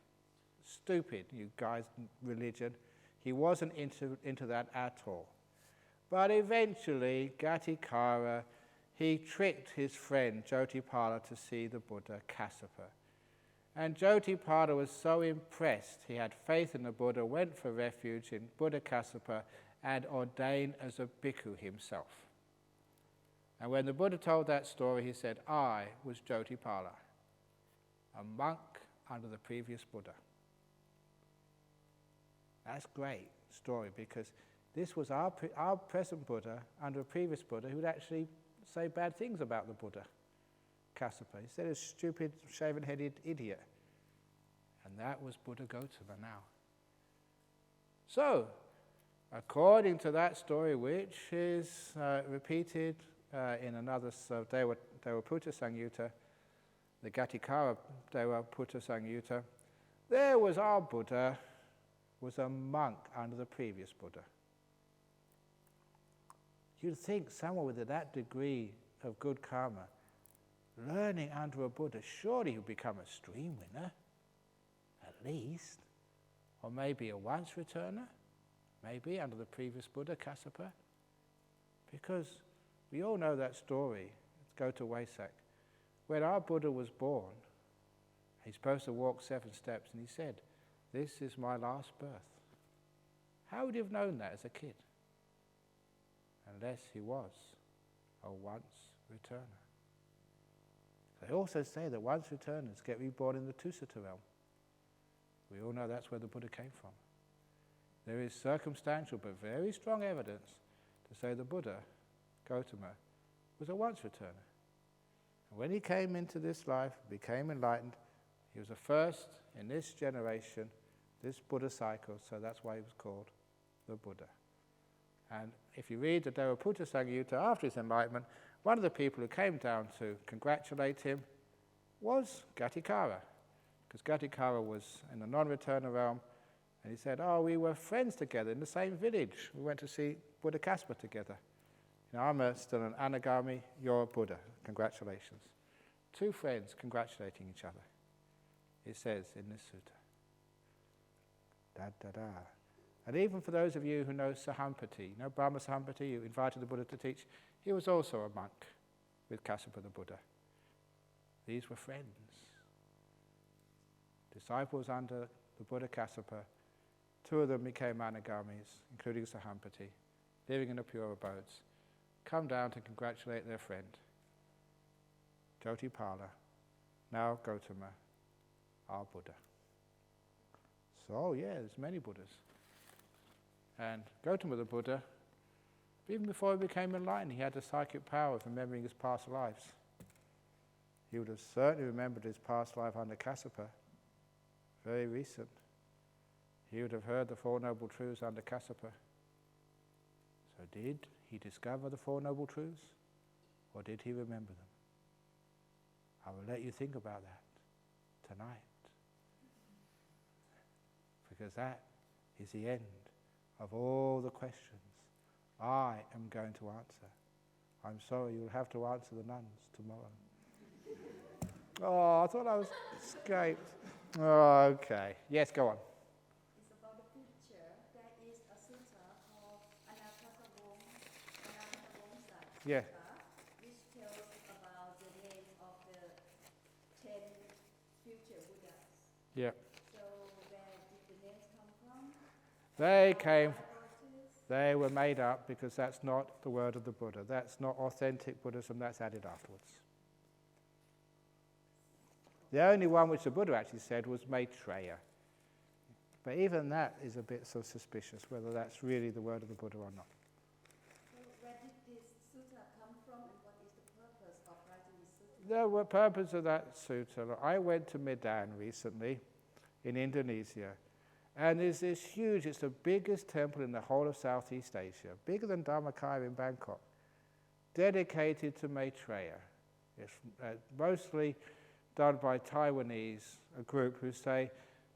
Stupid, you guys, religion." He wasn't into that at all. But eventually, Gatikara, he tricked his friend Jyotipala to see the Buddha Kassapa. And Jyotipala was so impressed, he had faith in the Buddha, went for refuge in Buddha Kassapa, and ordained as a bhikkhu himself. And when the Buddha told that story, he said, "I was Jyotipala, a monk under the previous Buddha." That's a great story, because this was our present Buddha under a previous Buddha who would actually say bad things about the Buddha Kassapa. He said, "A stupid, shaven-headed idiot." And that was Buddha Gautama now. So, according to that story, which is repeated in another Devaputta Samyutta, the Gatikara Devaputta Samyutta, there was our Buddha, was a monk under the previous Buddha. You'd think someone with that degree of good karma, learning under a Buddha, surely he'll become a stream winner, at least, or maybe a once returner, maybe under the previous Buddha Kassapa, because we all know that story. Let's go to Wesak. When our Buddha was born, he's supposed to walk 7 steps, and he said, "This is my last birth." How would he have known that as a kid? Unless he was a once returner. They also say that once returners get reborn in the Tusita realm. We all know that's where the Buddha came from. There is circumstantial but very strong evidence to say the Buddha, Gautama, was a once returner. And when he came into this life, became enlightened, he was the first in this generation, this Buddha cycle, so that's why he was called the Buddha. And if you read the Devaputta Samyutta after his enlightenment, one of the people who came down to congratulate him was Gatikara, because Gatikara was in the non-returner realm, and he said, "Oh, we were friends together in the same village. We went to see Buddha Kassapa together. You know, I'm still an Anagami, you're a Buddha. Congratulations." 2 friends congratulating each other, it says in this sutta. Da-da-da. And even for those of you who know Sahampati, you know Brahma Sahampati, who invited the Buddha to teach, he was also a monk with Kassapa the Buddha. These were friends. Disciples under the Buddha Kassapa. 2 of them became Anagamis, including Sahampati, living in the pure abodes, come down to congratulate their friend, Jyotipala, now Gautama, our Buddha. So yeah, there's many Buddhas. And Gautama the Buddha, even before he became enlightened, he had the psychic power of remembering his past lives. He would have certainly remembered his past life under Kassapa, very recent. He would have heard the 4 Noble Truths under Kassapa. So did he discover the 4 Noble Truths, or did he remember them? I will let you think about that tonight, because that is the end of all the questions I am going to answer. I'm sorry, you'll have to answer the nuns tomorrow. Oh, I thought I was escaped. Oh, okay. Yes, go on. It's about the picture. There is a sutta called Anathapatagongsa, Yeah. which tells about the name of the 10 future Buddhas. Yeah. So where did the names come from? They were made up because that's not the word of the Buddha. That's not authentic Buddhism, that's added afterwards. The only one which the Buddha actually said was Maitreya. But even that is a bit so suspicious, whether that's really the word of the Buddha or not. So where did this sutta come from, and what is the purpose of writing this sutta? The purpose of that sutta, I went to Medan recently in Indonesia, and there's this huge, it's the biggest temple in the whole of Southeast Asia, bigger than Dhammakaya in Bangkok, dedicated to Maitreya. It's mostly done by Taiwanese, a group who say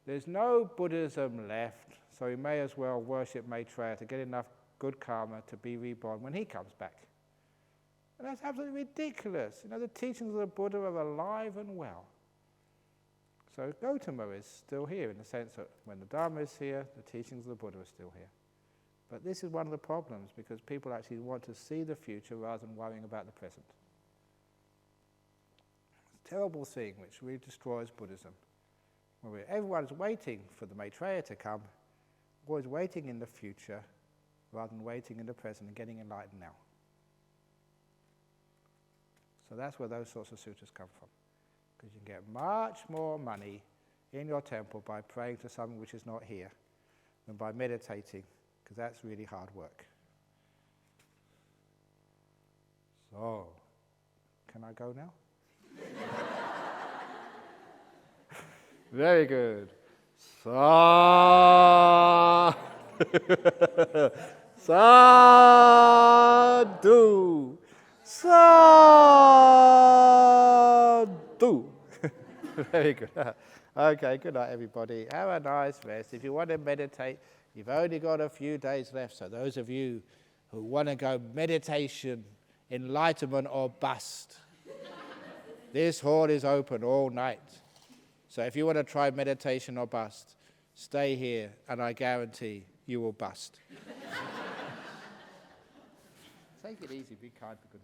there's no Buddhism left, so we may as well worship Maitreya to get enough good karma to be reborn when he comes back. And that's absolutely ridiculous. The teachings of the Buddha are alive and well. So Gautama is still here in the sense that when the Dharma is here, the teachings of the Buddha are still here. But this is one of the problems, because people actually want to see the future rather than worrying about the present. It's a terrible thing which really destroys Buddhism. Where everyone's waiting for the Maitreya to come, always waiting in the future rather than waiting in the present and getting enlightened now. So that's where those sorts of sutras come from. Because you can get much more money in your temple by praying to something which is not here than by meditating, because that's really hard work. So, can I go now? Very good. Sadhu. Sadhu. Very good. Okay, good night, everybody. Have a nice rest. If you want to meditate, you've only got a few days left. So those of you who want to go meditation, enlightenment, or bust, this hall is open all night. So if you want to try meditation or bust, stay here, and I guarantee you will bust. Take it easy, be kind, for goodness sake.